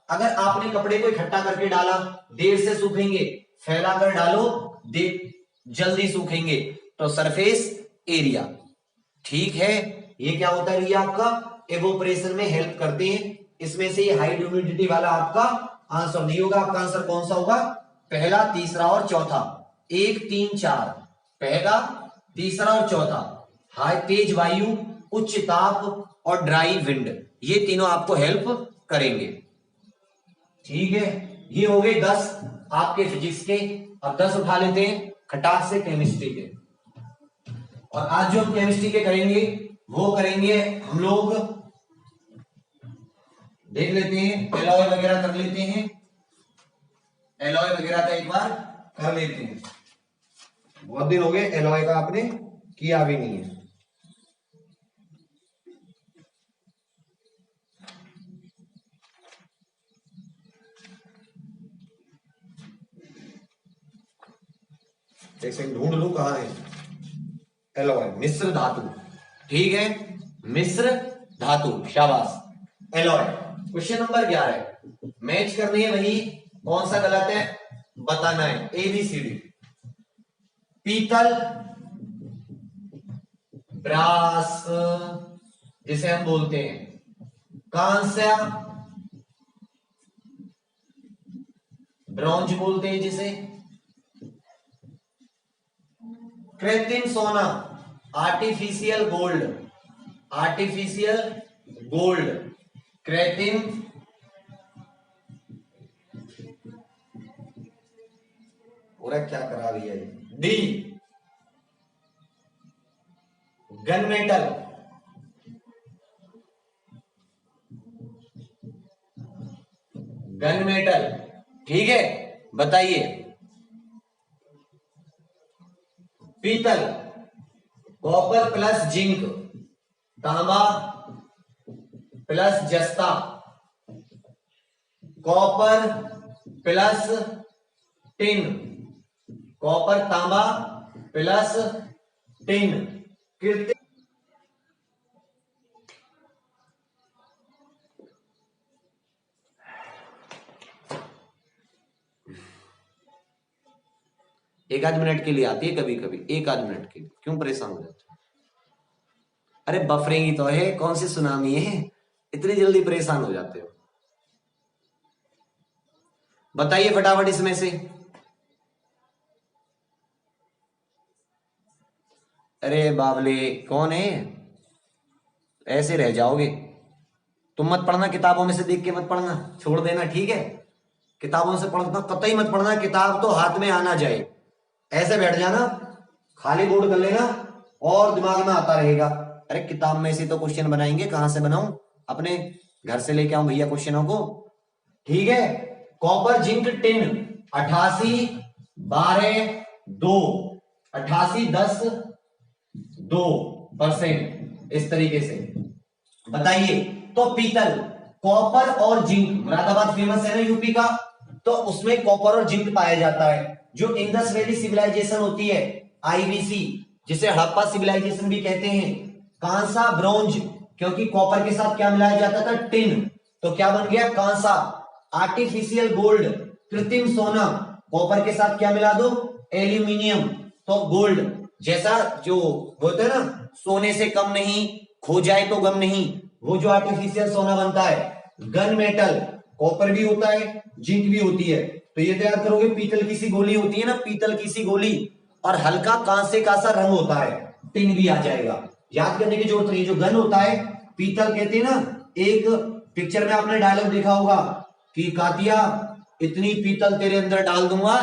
अगर आपने कपड़े को इकट्ठा करके डाला, देर से सूखेंगे, फैलाकर डालो, जल्दी सूखेंगे। तो सरफेस एरिया, ठीक है। ये क्या होता है भैया? आपका एवोपरेशन में हेल्प करते हैं। इसमें से ये हाई ह्यूमिडिटी वाला आपका आंसर नहीं होगा। आपका आंसर कौन सा होगा? पहला, तीसरा और चौथा, 1, 3, 4, पहला, तीसरा और चौथा, हाई तेज वायु, उच्च ताप और ड्राई विंड, ये तीनों आपको हेल्प करेंगे। ठीक है, ये हो गए 10 आपके फिजिक्स के। अब 10 उठा लेते हैं खटाक से केमिस्ट्री के। और आज जो हम केमिस्ट्री के करेंगे वो करेंगे हम लोग, देख लेते हैं एलॉय वगैरह कर लेते हैं, एलॉय वगैरह का एक बार कर लेते हैं। बहुत दिन हो गए एलॉय का आपने किया भी नहीं है। एक सेकंड ढूंढ लूं कहां है एलॉय, मिश्र धातु। ठीक है, मिश्र धातु, शाबाश। एलॉय क्वेश्चन नंबर 11 मैच करनी है, वही कौन सा गलत है बताना है, ABCD। पीतल, ब्रास जिसे हम बोलते हैं, कांस्य, ब्रॉन्ज बोलते हैं जिसे, कृत्रिम सोना, आर्टिफिशियल गोल्ड, आर्टिफिशियल गोल्ड, कृत्रिम पूरा क्या करा रही है। D gun metal, gun metal. ठीक है, बताइए। पीतल, कॉपर प्लस जिंक, तांबा प्लस जस्ता, कॉपर प्लस टिन, कॉपर तांबा प्लस टिन, कृत्रिम। एक आध मिनट के लिए आती है कभी कभी, एक आध मिनट के लिए क्यों परेशान हो जाते हो? अरे बफरेंगी तो है, कौन सी सुनामी है, इतनी जल्दी परेशान हो जाते हो? बताइए फटाफट इसमें से। अरे बाबले कौन है, ऐसे रह जाओगे। तुम मत पढ़ना, किताबों में से देख के मत पढ़ना, छोड़ देना। ठीक है, किताबों से पढ़ना कतई मत पढ़ना, किताब तो हाथ में आना जाए, ऐसे बैठ जाना, खाली बोर्ड कर लेना और दिमाग में आता रहेगा। अरे किताब में से तो क्वेश्चन बनाएंगे, कहां से बनाऊं, अपने घर से लेके आऊं भैया क्वेश्चनों को। ठीक है, कॉपर जिंक टिन 88 12 2, 88 10 2% इस तरीके से। बताइए, तो पीतल, कॉपर और जिंक, मुरादाबाद फेमस है ना यूपी का, तो उसमें कॉपर और जिंक पाया जाता है। जो इंडस वैली सिविलाइजेशन होती है, IVC, जिसे हड़प्पा सिविलाइजेशन भी कहते हैं। कांसा ब्रोंज, क्योंकि कॉपर के साथ क्या मिलाया जाता था, टिन, तो क्या बन गया कांसा। आर्टिफिशियल गोल्ड, कृत्रिम सोना, कॉपर के साथ क्या मिला दो, एल्यूमिनियम, तो गोल्ड। जैसा जो होता है ना, सोने से कम नहीं, खो जाए तो गम नहीं, वो जो आर्टिफिशियल सोना बनता है। गन मेटल, कॉपर भी होता है, जिंक भी होती है, तो ये तैयार करोगे। पीतल की सी गोली होती है ना, पीतल की सी गोली, और हल्का कांसे का सा रंग होता है, टिन भी आ जाएगा। याद करने की जरूरत नहीं। जो गन होता है, पीतल कहते हैं ना, एक पिक्चर में आपने डायलॉग देखा होगा कि कातिया इतनी पीतल तेरे अंदर डाल दूंगा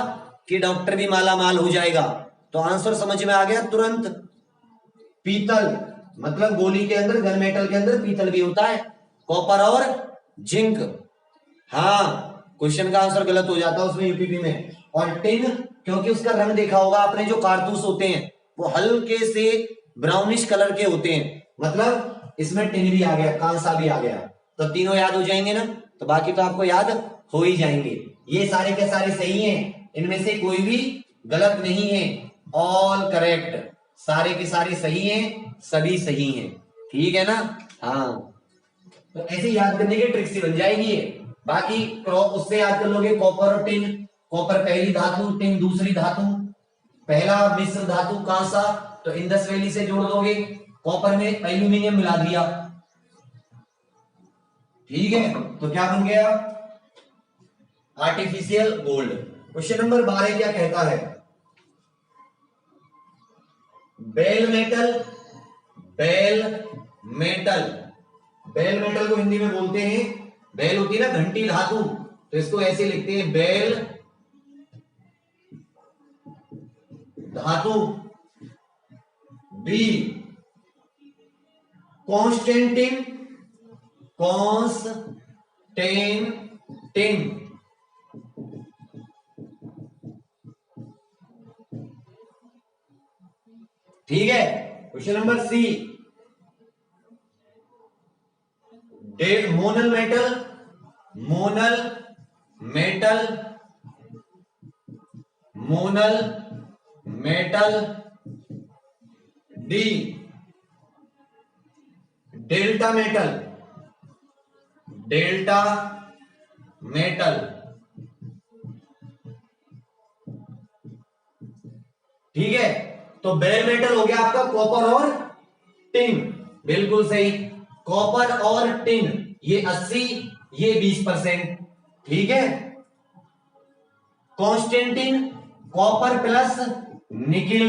कि डॉक्टर भी माला माल हो जाएगा। तो आंसर समझ में आ गया तुरंत। पीतल मतलब गोली के अंदर, गन मेटल के अंदर पीतल भी होता है, कॉपर और जिंक। हाँ, क्वेश्चन का आंसर गलत हो जाता है उसमें यूपीपी में। और टिन, क्योंकि उसका रंग देखा होगा आपने, जो कारतूस होते हैं वो हल्के से ब्राउनिश कलर के होते हैं, मतलब इसमें टिन भी आ गया, कांसा भी आ गया, तो तीनों याद हो जाएंगे ना, तो बाकी तो आपको याद हो ही जाएंगे। ये सारे के सारे सही हैं, इनमें से कोई भी गलत नहीं है, ऑल करेक्ट, सारे के सारे सही हैं, सभी सही हैं। ठीक है ना? हाँ, तो ऐसे याद करने की ट्रिक सी बन जाएगी ये। बाकी उससे याद कर लोगे, कॉपर और टिन, कॉपर पहली धातु, टिन दूसरी धातु, पहला मिश्र धातु कांसा, तो इंडस वैली से जोड़ दोगे, कॉपर में एल्यूमिनियम मिला दिया। ठीक है, तो क्या बन गया, आर्टिफिशियल गोल्ड। क्वेश्चन नंबर 12 क्या कहता है, bell metal, bell metal, bell metal को हिंदी में बोलते हैं, बेल होती है ना घंटी धातु, तो इसको ऐसे लिखते हैं बेल धातु। बी कॉन्स्टेंटिन, कॉन्स्टेंटिन, ठीक है। Question number C monel metal, monel metal, monel metal. D delta metal, delta metal, ठीक है। तो बेल मेटल हो गया आपका कॉपर और टिन, बिल्कुल सही। कॉपर और टिन ये 80, ये 20%, ठीक है। Constantan copper plus nickel.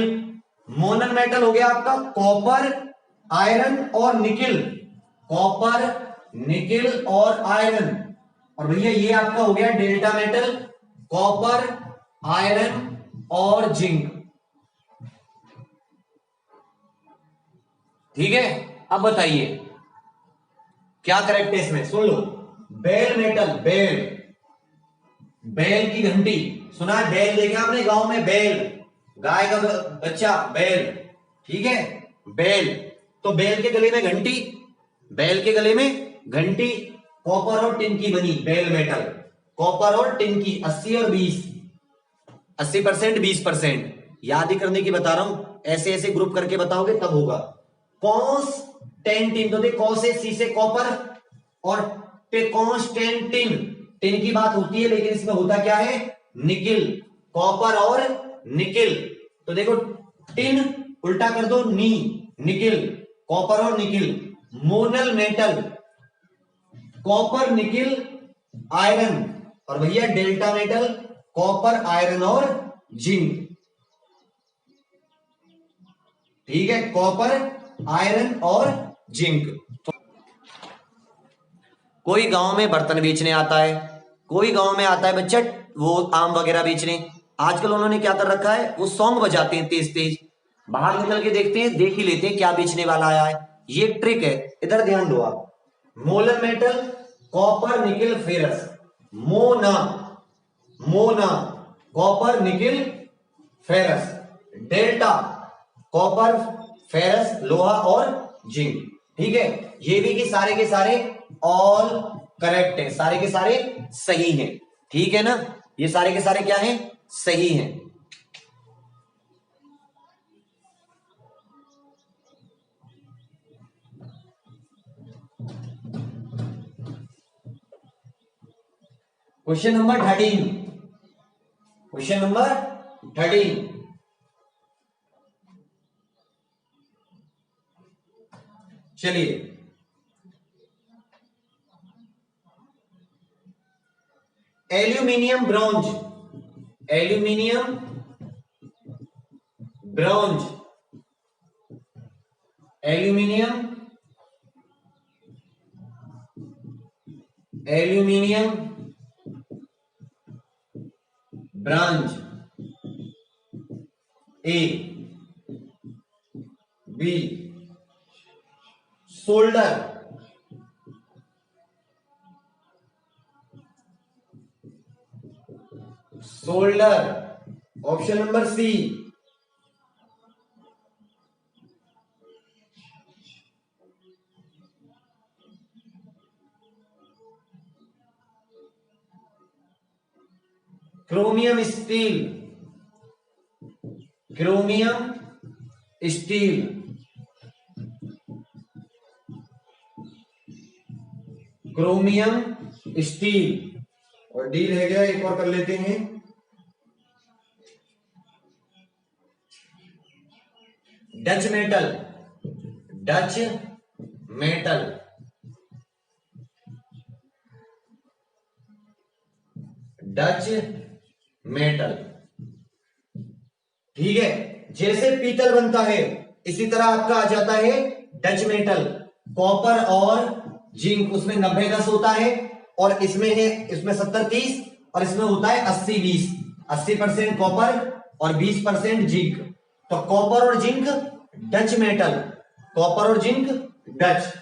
Monel metal हो गया आपका कॉपर, आयरन और निकिल, कॉपर, निकिल और आयरन। और भैया ये आपका हो गया डेल्टा मेटल, कॉपर, आयरन और जिंक, ठीक है। अब बताइए क्या करेक्ट है इसमें, सुन लो। बेल मेटल, बेल, बैल की घंटी सुना है, बैल देखा आपने गांव में, बैल गाय का बच्चा बैल, ठीक है। बैल, तो बैल के गले में घंटी, बैल के गले में घंटी, कॉपर और टिन की बनी बैल मेटल, कॉपर और टिन की 80 और 20, 80%, 20%। याद ही करने की बता रहा हूं, ऐसे ऐसे ग्रुप करके बताओगे तब होगा। कॉन्स्टेंटिन, तो देख कॉस से सी से कॉपर और कॉन्स्टेंटिन, टिन की बात होती है लेकिन इसमें होता क्या है, निकिल, कॉपर और निकिल। तो देखो टिन उल्टा कर दो नी, निकिल, कॉपर और nickel. Monel metal copper, nickel, iron, और भैया डेल्टा मेटल कॉपर, आयरन और जिंक, ठीक है। कॉपर, आयरन और जिंक। कोई गांव में बर्तन बेचने आता है, कोई गांव में आता है बच्चा वो आम वगैरह बेचने। आजकल उन्होंने क्या कर रखा है, वो सॉन्ग बजाते हैं तेज तेज, बाहर निकल के देखते हैं, देख ही लेते हैं क्या बेचने वाला आया है। ये ट्रिक है, इधर ध्यान दो आप। Monel metal copper, nickel, ferrous, मोना, मोना copper, nickel, ferrous. Delta copper, ferrous, लोहा और जिंक, ठीक है। ये भी कि सारे के सारे ऑल करेक्ट है, सारे के सारे सही हैं, ठीक है ना। ये सारे के सारे क्या हैं, सही हैं। क्वेश्चन नंबर 13, क्वेश्चन नंबर 13, चलिए। Aluminium bronze, aluminium bronze, aluminium, aluminium bronze, A, B solder, solder, option number C chromium steel, chromium steel, chromium steel. और डी रह गया, एक और कर लेते हैं। Dutch metal, Dutch metal, Dutch metal, ठीक है। जैसे पीतल बनता है इसी तरह आपका आ जाता है डच मेटल, कॉपर और जिंक, उसमें 90-10 होता है, और इसमें है, इसमें 70-30 और इसमें होता है 80-20, 80% कॉपर और 20% जिंक। तो कॉपर और जिंक डच मेटल, कॉपर और जिंक डच।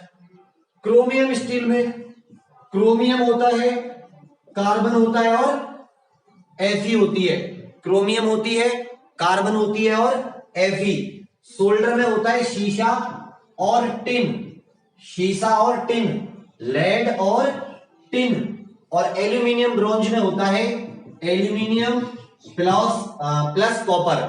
क्रोमियम स्टील में क्रोमियम होता है, कार्बन होता है और Fe होती है, क्रोमियम होती है, कार्बन होती है और Fe। सोल्डर में होता है शीशा और टिन, शीशा और टिन, लेड और टिन, और एल्यूमिनियम ब्रॉन्ज में होता है aluminium plus copper,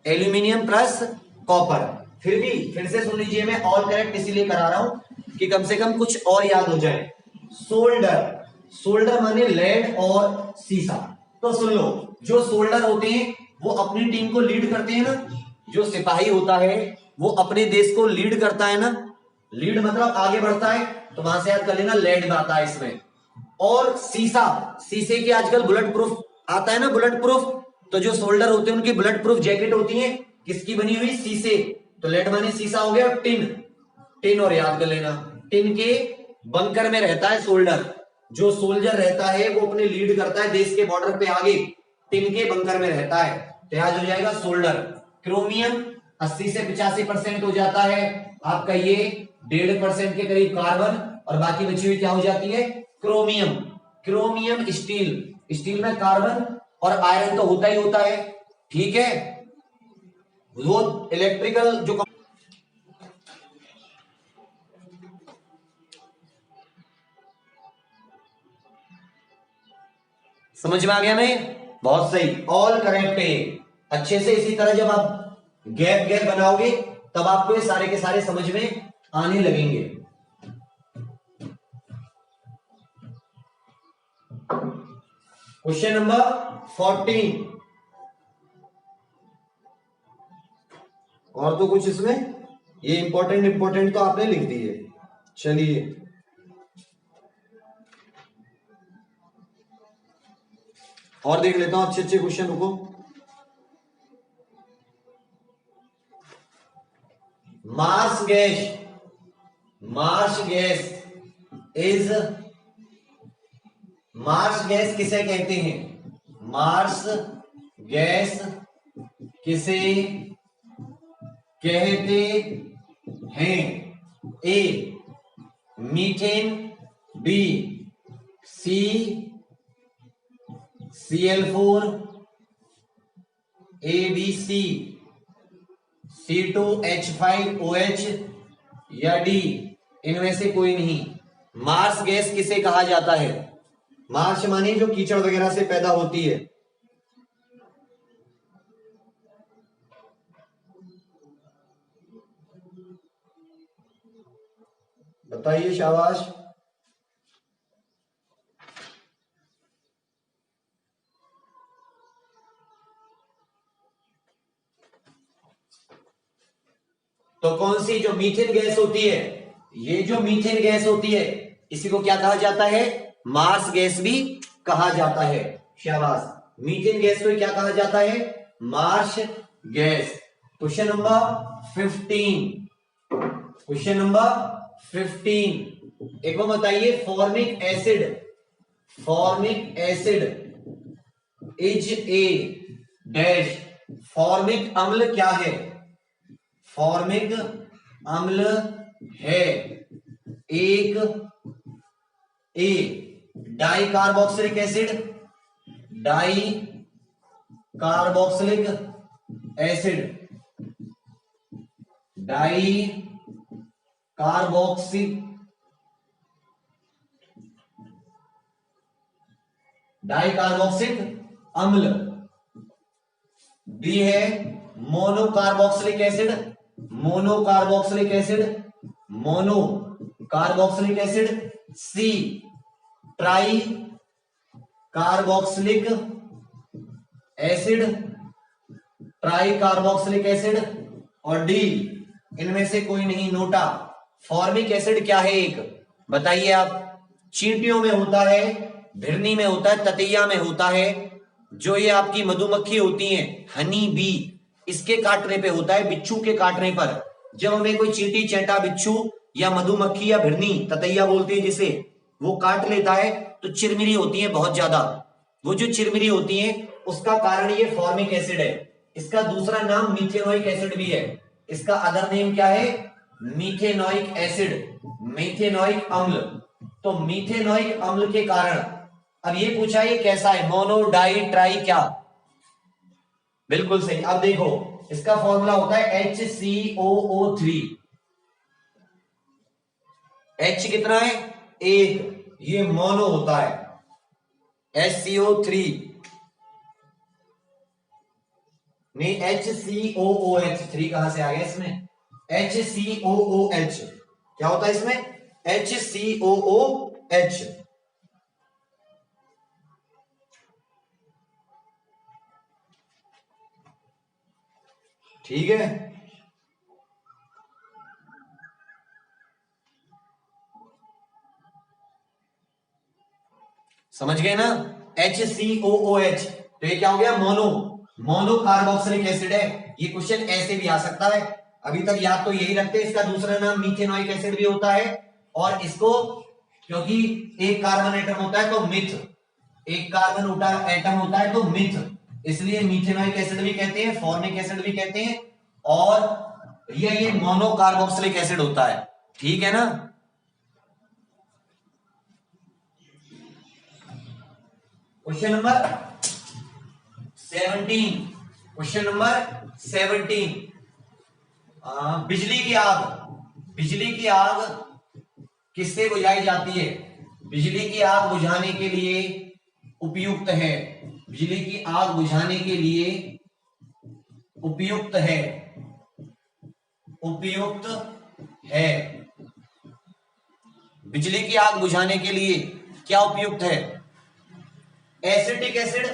aluminium plus copper. फिर से सुन लीजिए, मैं ऑल करेक्ट इसीलिए करा रहा हूं कि कम से कम कुछ और याद हो जाए। सोल्डर, सोल्डर माने लेड और सीसा। तो सुन लो, जो सोल्डर होते हैं वो अपनी टीम को लीड करते हैं ना, जो सिपाही होता है वो अपने देश को लीड करता है ना, लीड मतलब आगे बढ़ता है, तो वहां से याद कर लेना लेड आता है इसमें। और सीसा, शीशे की आजकल बुलेट प्रूफ आता है ना, बुलेट प्रूफ, तो जो सोल्डर होते हैं उनकी बुलेट प्रूफ जैकेट होती है किसकी बनी हुई, शीशे, तो लेड माने सीसा हो गया। और टिन, टिन और याद कर लेना, टिन के बंकर में रहता है सोल्डर, जो सोल्जर रहता है वो अपने लीड करता है देश के बॉर्डर पे आगे, टिन के बंकर में रहता है, तो याद हो जाएगा सोल्डर। क्रोमियम 80 से 85% हो जाता है आपका ये, 1.5% के करीब कार्बन, और बाकी बची हुई क्या हो जाती है, क्रोमियम। क्रोमियम स्टील, स्टील में कार्बन और आयरन तो होता ही होता है, ठीक है। वो इलेक्ट्रिकल जो समझ में आ गया नहीं, बहुत सही, ऑल करेक्ट है अच्छे से। इसी तरह जब आप गैप गैप बनाओगे तब आपको ये सारे के सारे समझ में आने लगेंगे। क्वेश्चन नंबर 14, और तो कुछ इसमें ये इंपॉर्टेंट तो आपने लिख दिए। चलिए और देख लेता हूं अच्छे अच्छे क्वेश्चन, रुको। Marsh gas, marsh gas is, marsh gas किसे कहते हैं, मार्स गैस किसे कहते हैं, A methane, B C Cl4, ABC, C2H5OH, या डी, इनमें से कोई नहीं। मार्स गैस किसे कहा जाता है, मार्स माने जो कीचड़ वगैरह से पैदा होती है, बताइए, शाबाश। तो कौन सी जो मीथेन गैस होती है, ये जो मीथेन गैस होती है इसी को क्या कहा जाता है, मार्स गैस भी कहा जाता है, शाबाश। मीथेन गैस को क्या कहा जाता है, marsh gas. Question number 15, question number 15, एक बार बताइए, formic acid, formic acid is a dash, formic अम्ल क्या है, फॉर्मिक अम्ल है एक, A dicarboxylic acid, dicarboxylic acid, dicarboxy, dicarboxic अम्ल। बी है monocarboxylic acid, monocarboxylic acid, monocarboxylic acid. C tricarboxylic acid, tricarboxylic acid. और D इनमें से कोई नहीं, नोटा। फॉर्मिक एसिड क्या है, एक बताइए आप, चींटियों में होता है, भिरनी में होता है, ततैया में होता है, जो ये आपकी मधुमक्खी होती हैं, हनी बी, इसके काटने पे होता है, बिच्छू के काटने पर। जब हमें कोई चींटी, चैंटा, बिच्छू या मधुमक्खी या भिड़नी, ततैया बोलते हैं जिसे, वो काट लेता है तो चिरमिरी होती है बहुत ज्यादा। वो जो चिरमिरी होती है उसका कारण ये फॉर्मिक एसिड है। इसका दूसरा नाम मीथेनोइक एसिड भी है। इसका अदर नेम क्या है? मीथेनोइक एसिड, मीथेनोइक अम्ल। तो मीथेनोइक अम्ल के कारण, अब ये पूछा ये कैसा है, मोनो, डाई, ट्राई, क्या? बिल्कुल सही। अब देखो इसका फॉर्मूला होता है HCOO3। H कितना है? 1, ये मोनो होता है। HCO3 नहीं, HCOOH3 कहां से आ गया इसमें? HCOOH क्या होता है इसमें? HCOOH। ठीक है, समझ गए ना? HCOOH। तो ये क्या हो गया? मोनो, मोनो कार्बोक्सिलिक एसिड है। ये क्वेश्चन ऐसे भी आ सकता है। अभी तक याद तो यही रखते हैं, इसका दूसरा नाम मीथेनोइक एसिड भी होता है। और इसको, क्योंकि एक कार्बन एटम होता है तो मिथ, एक कार्बन एटम होता है तो मिथ, इसलिए मीथेनोइक एसिड भी कहते हैं, फॉर्मिक एसिड भी कहते हैं। और ये मोनो कार्बोक्सिलिक एसिड होता है। ठीक है ना? Question number 17, question number 17। बिजली की आग, बिजली की आग किससे बुझाई जाती है? बिजली की आग बुझाने के लिए उपयुक्त है, बिजली की आग बुझाने के लिए उपयुक्त है, उपयुक्त है। बिजली की आग बुझाने के लिए क्या उपयुक्त है? एसिटिक एसिड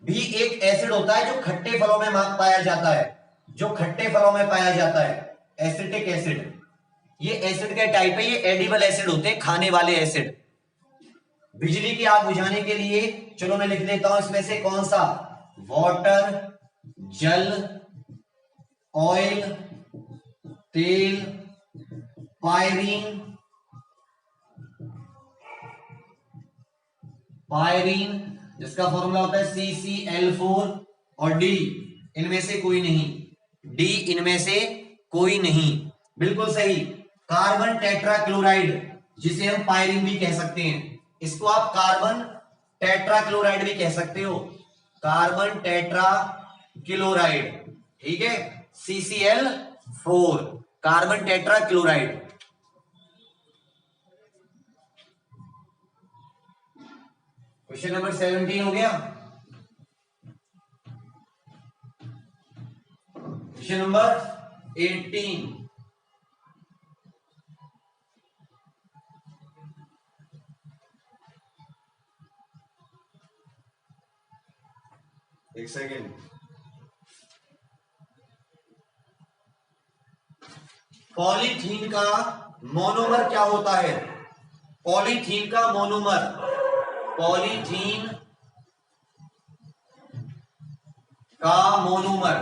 भी एक एसिड होता है जो खट्टे फलों में पाया जाता है, जो खट्टे फलों में पाया जाता है, एसिटिक एसिड। ये एसिड का टाइप है, ये एडिबल एसिड होते हैं, खाने वाले एसिड। बिजली की आग बुझाने के लिए, चलो मैं लिख देता हूं इसमें से कौन सा, वाटर, जल, ऑयल, तेल, पायरीन, पायरीन जिसका फॉर्मूला होता है CCl4, और डी, इनमें से कोई नहीं, डी इनमें से कोई नहीं। बिल्कुल सही। कार्बन टेट्राक्लोराइड, जिसे हम पायरीन भी कह सकते हैं, इसको आप कार्बन टेट्राक्लोराइड भी कह सकते हो, कार्बन टेट्राक्लोराइड। ठीक है, CCl4, carbon tetrachloride. Question number 17 हो गया। Question number 18। एक सेकेंड। पॉलीथीन का मोनोमर क्या होता है? पॉलीथीन का मोनोमर, पॉलीथीन का मोनोमर,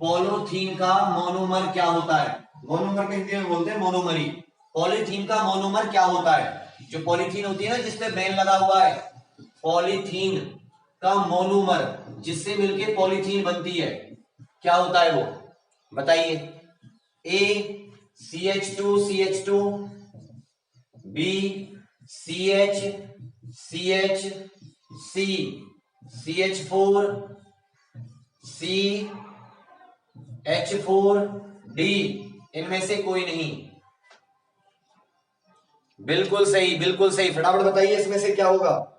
पॉलीथीन का मोनोमर क्या होता है? मोनोमर के हिंदी में बोलते हैं मोनोमरी। पॉलीथीन का मोनोमर क्या होता है? जो पॉलीथीन होती है ना जिसपे बेन लगा हुआ है, पॉलीथीन का मोनोमर जिससे मिलके पॉलीथीन बनती है, क्या होता है वो? बताइए। A CH2CH2, B CH C CH4, C H4, D, इनमें से कोई नहीं। बिल्कुल सही, बिल्कुल सही। फटाफट बताइए इसमें से क्या होगा?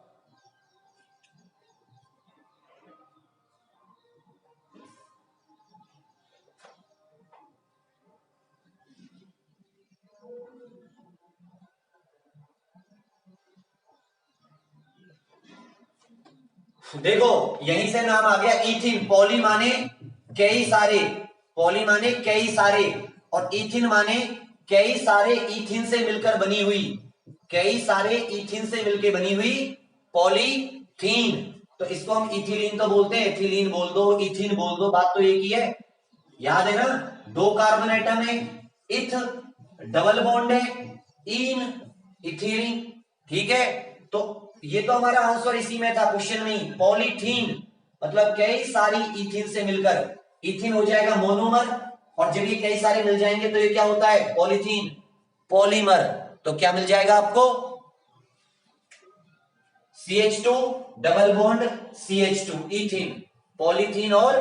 देखो यहीं से नाम आ गया इथिन। पॉली माने कई सारे, पॉली माने कई सारे, और इथिन माने कई सारे इथिन से मिलकर बनी हुई, कई सारे इथिन से मिलकर बनी हुई पॉलीथीन। तो इसको हम इथिलीन तो बोलते हैं, एथिलीन बोल दो, इथिन बोल दो, बात तो एक ही है। याद है ना, 2 कार्बन एटम है, इथ डबल बॉन्ड है, इन इथीन। ठीक है, तो ये तो हमारा आंसर इसी में था क्वेश्चन में। पॉलीथीन मतलब कई सारी इथिन से मिलकर इथिन हो जाएगा मोनोमर, और जब ये कई सारे मिल जाएंगे तो ये क्या होता है, पॉलीथीन पॉलीमर। तो क्या मिल जाएगा आपको, CH2 double bond CH2 इथिन। Polythene और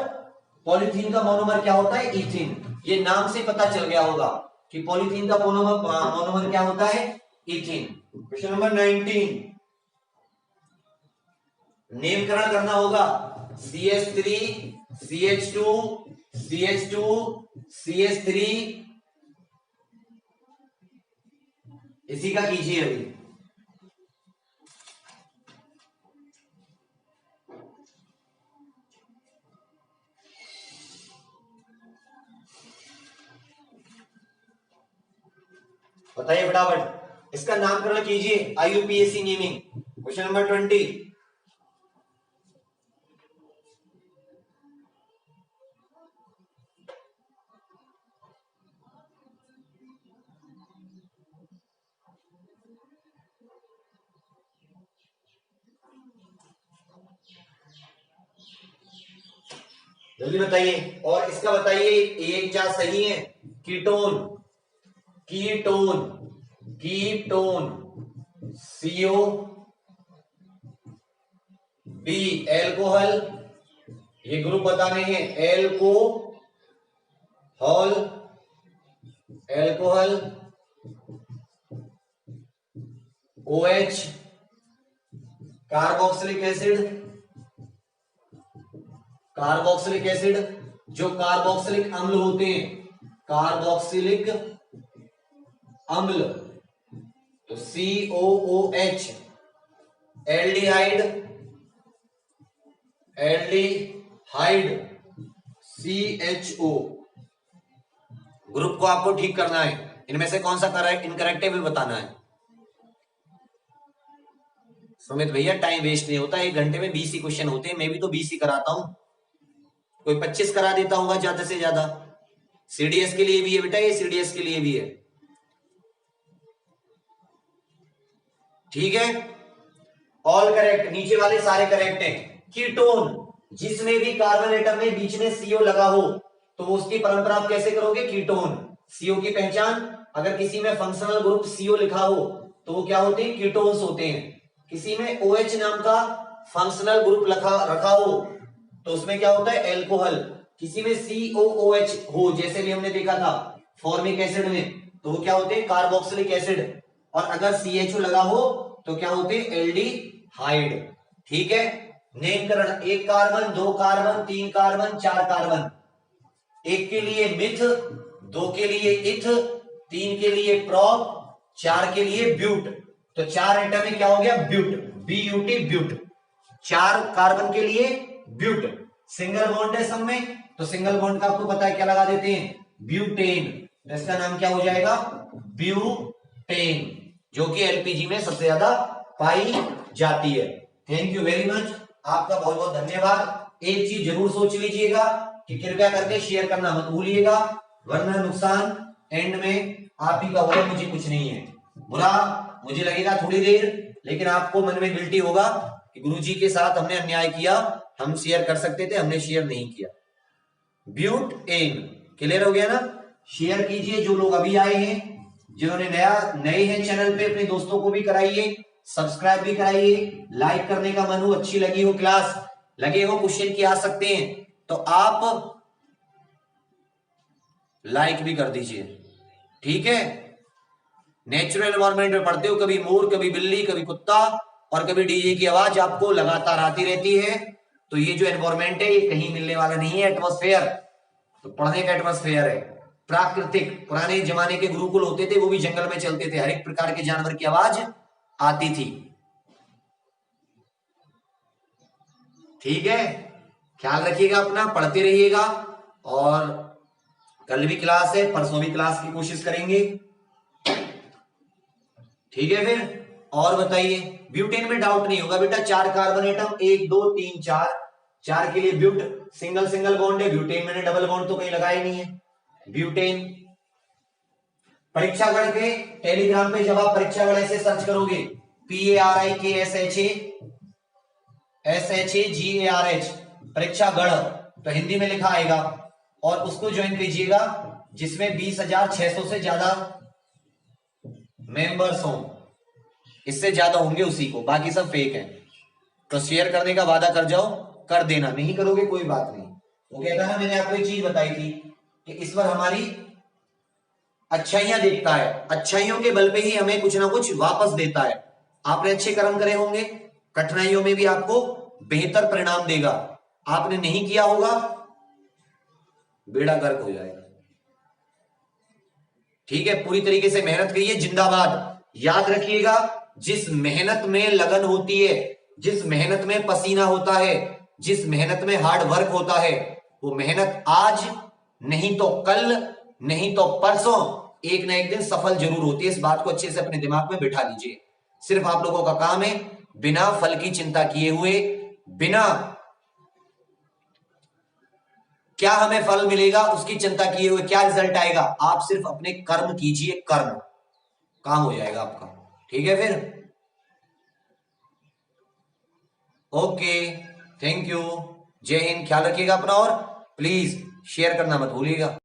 पॉलीथीन का मोनोमर क्या होता है, इथिन। ये नाम से पता चल गया होगा कि पॉलीथीन का मोनोमर क्या होता है, इथिन। क्वेश्चन नंबर 19, नेमकरण करना होगा। CH3 CH2 CH2 CH3, इसी का कीजिए अभी। बताइए फटाफट, इसका नामकरण कीजिए, IUPAC नेमिंग। क्वेश्चन नंबर 20, जल्दी बताइए। और इसका बताइए, एक क्या सही है, ketone, ketone, ketone, CO B alcohol, ये ग्रुप बताने हैं, alcohol, alcohol, OH carboxylic acid, carboxylic acid, जो कार्बोक्सिलिक अम्ल होते हैं, कार्बोक्सिलिक अम्ल, तो COOH, aldehyde, aldehyde CHO। Group को आपको ठीक करना है, इनमें से कौन सा करेक्ट इनकरेक्ट है भी बताना है। सुमित भैया टाइम वेस्ट नहीं होता, 1 घंटे में 20 ही क्वेश्चन होते हैं, मैं भी तो 20 ही कराता हूं, कोई 25 करा देता होगा ज्यादा से ज्यादा। CDS के लिए भी है बेटा, ये CDS के लिए भी है। ठीक है, ऑल करेक्ट, नीचे वाले सारे करेक्ट हैं। कीटोन, जिसमें भी कार्बन एटम में बीच में CO लगा हो तो उसकी परंपरा आप कैसे करोगे, कीटोन। CO की पहचान, अगर किसी में फंक्शनल ग्रुप CO लिखा हो तो वो क्या होते हैं, कीटोन्स होते हैं। किसी में OH नाम का फंक्शनल ग्रुप रखा हो तो उसमें क्या होता है, एल्कोहल। किसी में COOH हो, जैसे भी हमने देखा था फॉर्मिक एसिड में, तो वो क्या होते हैं, कार्बोक्सिलिक एसिड। और अगर CHO लगा हो तो क्या होते हैं, एल्डिहाइड। ठीक है, नेमकरण, 1 कार्बन, 2 कार्बन, 3 कार्बन, 4 कार्बन। 1 के लिए मिथ, 2 के लिए इथ, 3 के लिए प्रॉप, 4 के लिए ब्यूट। तो 4 एटम में क्या हो गया, ब्यूट, BUT ब्यूट। 4 कार्बन के लिए ब्यूट, सिंगल बॉन्ड है सब में, तो सिंगल बॉन्ड का आपको पता है क्या लगा देते हैं, ब्यूटेन। तो इसका नाम क्या हो जाएगा, ब्यूटेन, जो कि LPG में सबसे ज्यादा पाई जाती है। थैंक यू वेरी मच, आपका बहुत बहुत धन्यवाद। एक चीज जरूर सोच लीजिएगा कि कृपया करके शेयर करना मत भूलिएगा, वरना नुकसान एंड में आप ही का होगा, मुझे कुछ नहीं है। बुरा मुझे लगेगा थोड़ी देर, लेकिन आपको मन में गिल्टी होगा कि गुरुजी के साथ हमने अन्याय किया, हम शेयर कर सकते थे, हमने शेयर नहीं किया। ब्यूटेन क्लियर हो गया ना। शेयर कीजिए जो लोग अभी आए हैं, जिन्होंने नए हैं चैनल पे, अपने दोस्तों को भी कराइए, सब्सक्राइब भी कराइए। लाइक करने का मन हो, अच्छी लगी हो क्लास, लगे हो क्वेश्चन की आ सकते हैं, तो आप लाइक भी कर दीजिए। ठीक है, नेचुरल एनवायरनमेंट में पढ़ते हो, कभी मोर, कभी बिल्ली, कभी कुत्ता, और कभी डीजे की आवाज आपको लगातार आती रहती है। तो ये जो एनवायरनमेंट है ये कहीं मिलने वाला नहीं है, एटमॉस्फेयर, तो पढ़ने का एटमॉस्फेयर है प्राकृतिक। पुराने जमाने के गुरुकुल होते थे, वो भी जंगल में चलते थे, हर एक प्रकार के जानवर की आवाज आती थी। ठीक है, ख्याल रखिएगा अपना, पढ़ते रहिएगा, और कल भी क्लास है, परसों भी क्लास की कोशिश करेंगे। ठीक है फिर, और बताइए, ब्यूटेन में डाउट नहीं होगा बेटा, 4 कार्बन एटम, 1 2 3 4, 4 के लिए ब्यूट, सिंगल सिंगल बॉन्ड है, ब्यूटेन मैंने डबल बॉन्ड तो कहीं लगाया नहीं है, ब्यूटेन। परीक्षागण के टेलीग्राम पे जब आप परीक्षागण ऐसे सर्च करोगे, PARIKSHAGARH परीक्षागण, तो हिंदी में लिखा आएगा, और उसको ज्वाइन कीजिएगा जिसमें 20,600 से ज्यादा मेंबर्स हों, इससे ज्यादा होंगे उसी को, बाकी सब फेक है। तो शेयर करने का वादा कर जाओ, कर देना, नहीं करोगे कोई बात नहीं। वो कहता है मैंने आपको एक चीज बताई थी कि ईश्वर हमारी अच्छाइयां देखता है, अच्छाइयों के बल पे ही हमें कुछ ना कुछ वापस देता है। आपने अच्छे कर्म करे होंगे, कठिनाइयों में भी आपको बेहतर परिणाम देगा, आपने नहीं किया होगा, बेड़ा गर्क हो जाएगा। ठीक है, पूरी तरीके से मेहनत करिए, जिंदाबाद। याद रखिएगा, जिस मेहनत में लगन होती है, जिस मेहनत में पसीना होता है, जिस मेहनत में हार्ड वर्क होता है, वो मेहनत आज नहीं तो कल, नहीं तो परसों, एक ना एक दिन सफल जरूर होती है। इस बात को अच्छे से अपने दिमाग में बिठा लीजिए। सिर्फ आप लोगों का काम है बिना फल की चिंता किए हुए, बिना क्या हमें फल मिलेगा उसकी चिंता किए हुए, क्या रिजल्ट आएगा, आप सिर्फ अपने कर्म कीजिए, कर्म, काम हो जाएगा आपका। ठीक है फिर, ओके, थैंक यू, जय हिंद, ख्याल रखिएगा अपना, और प्लीज शेयर करना मत भूलिएगा।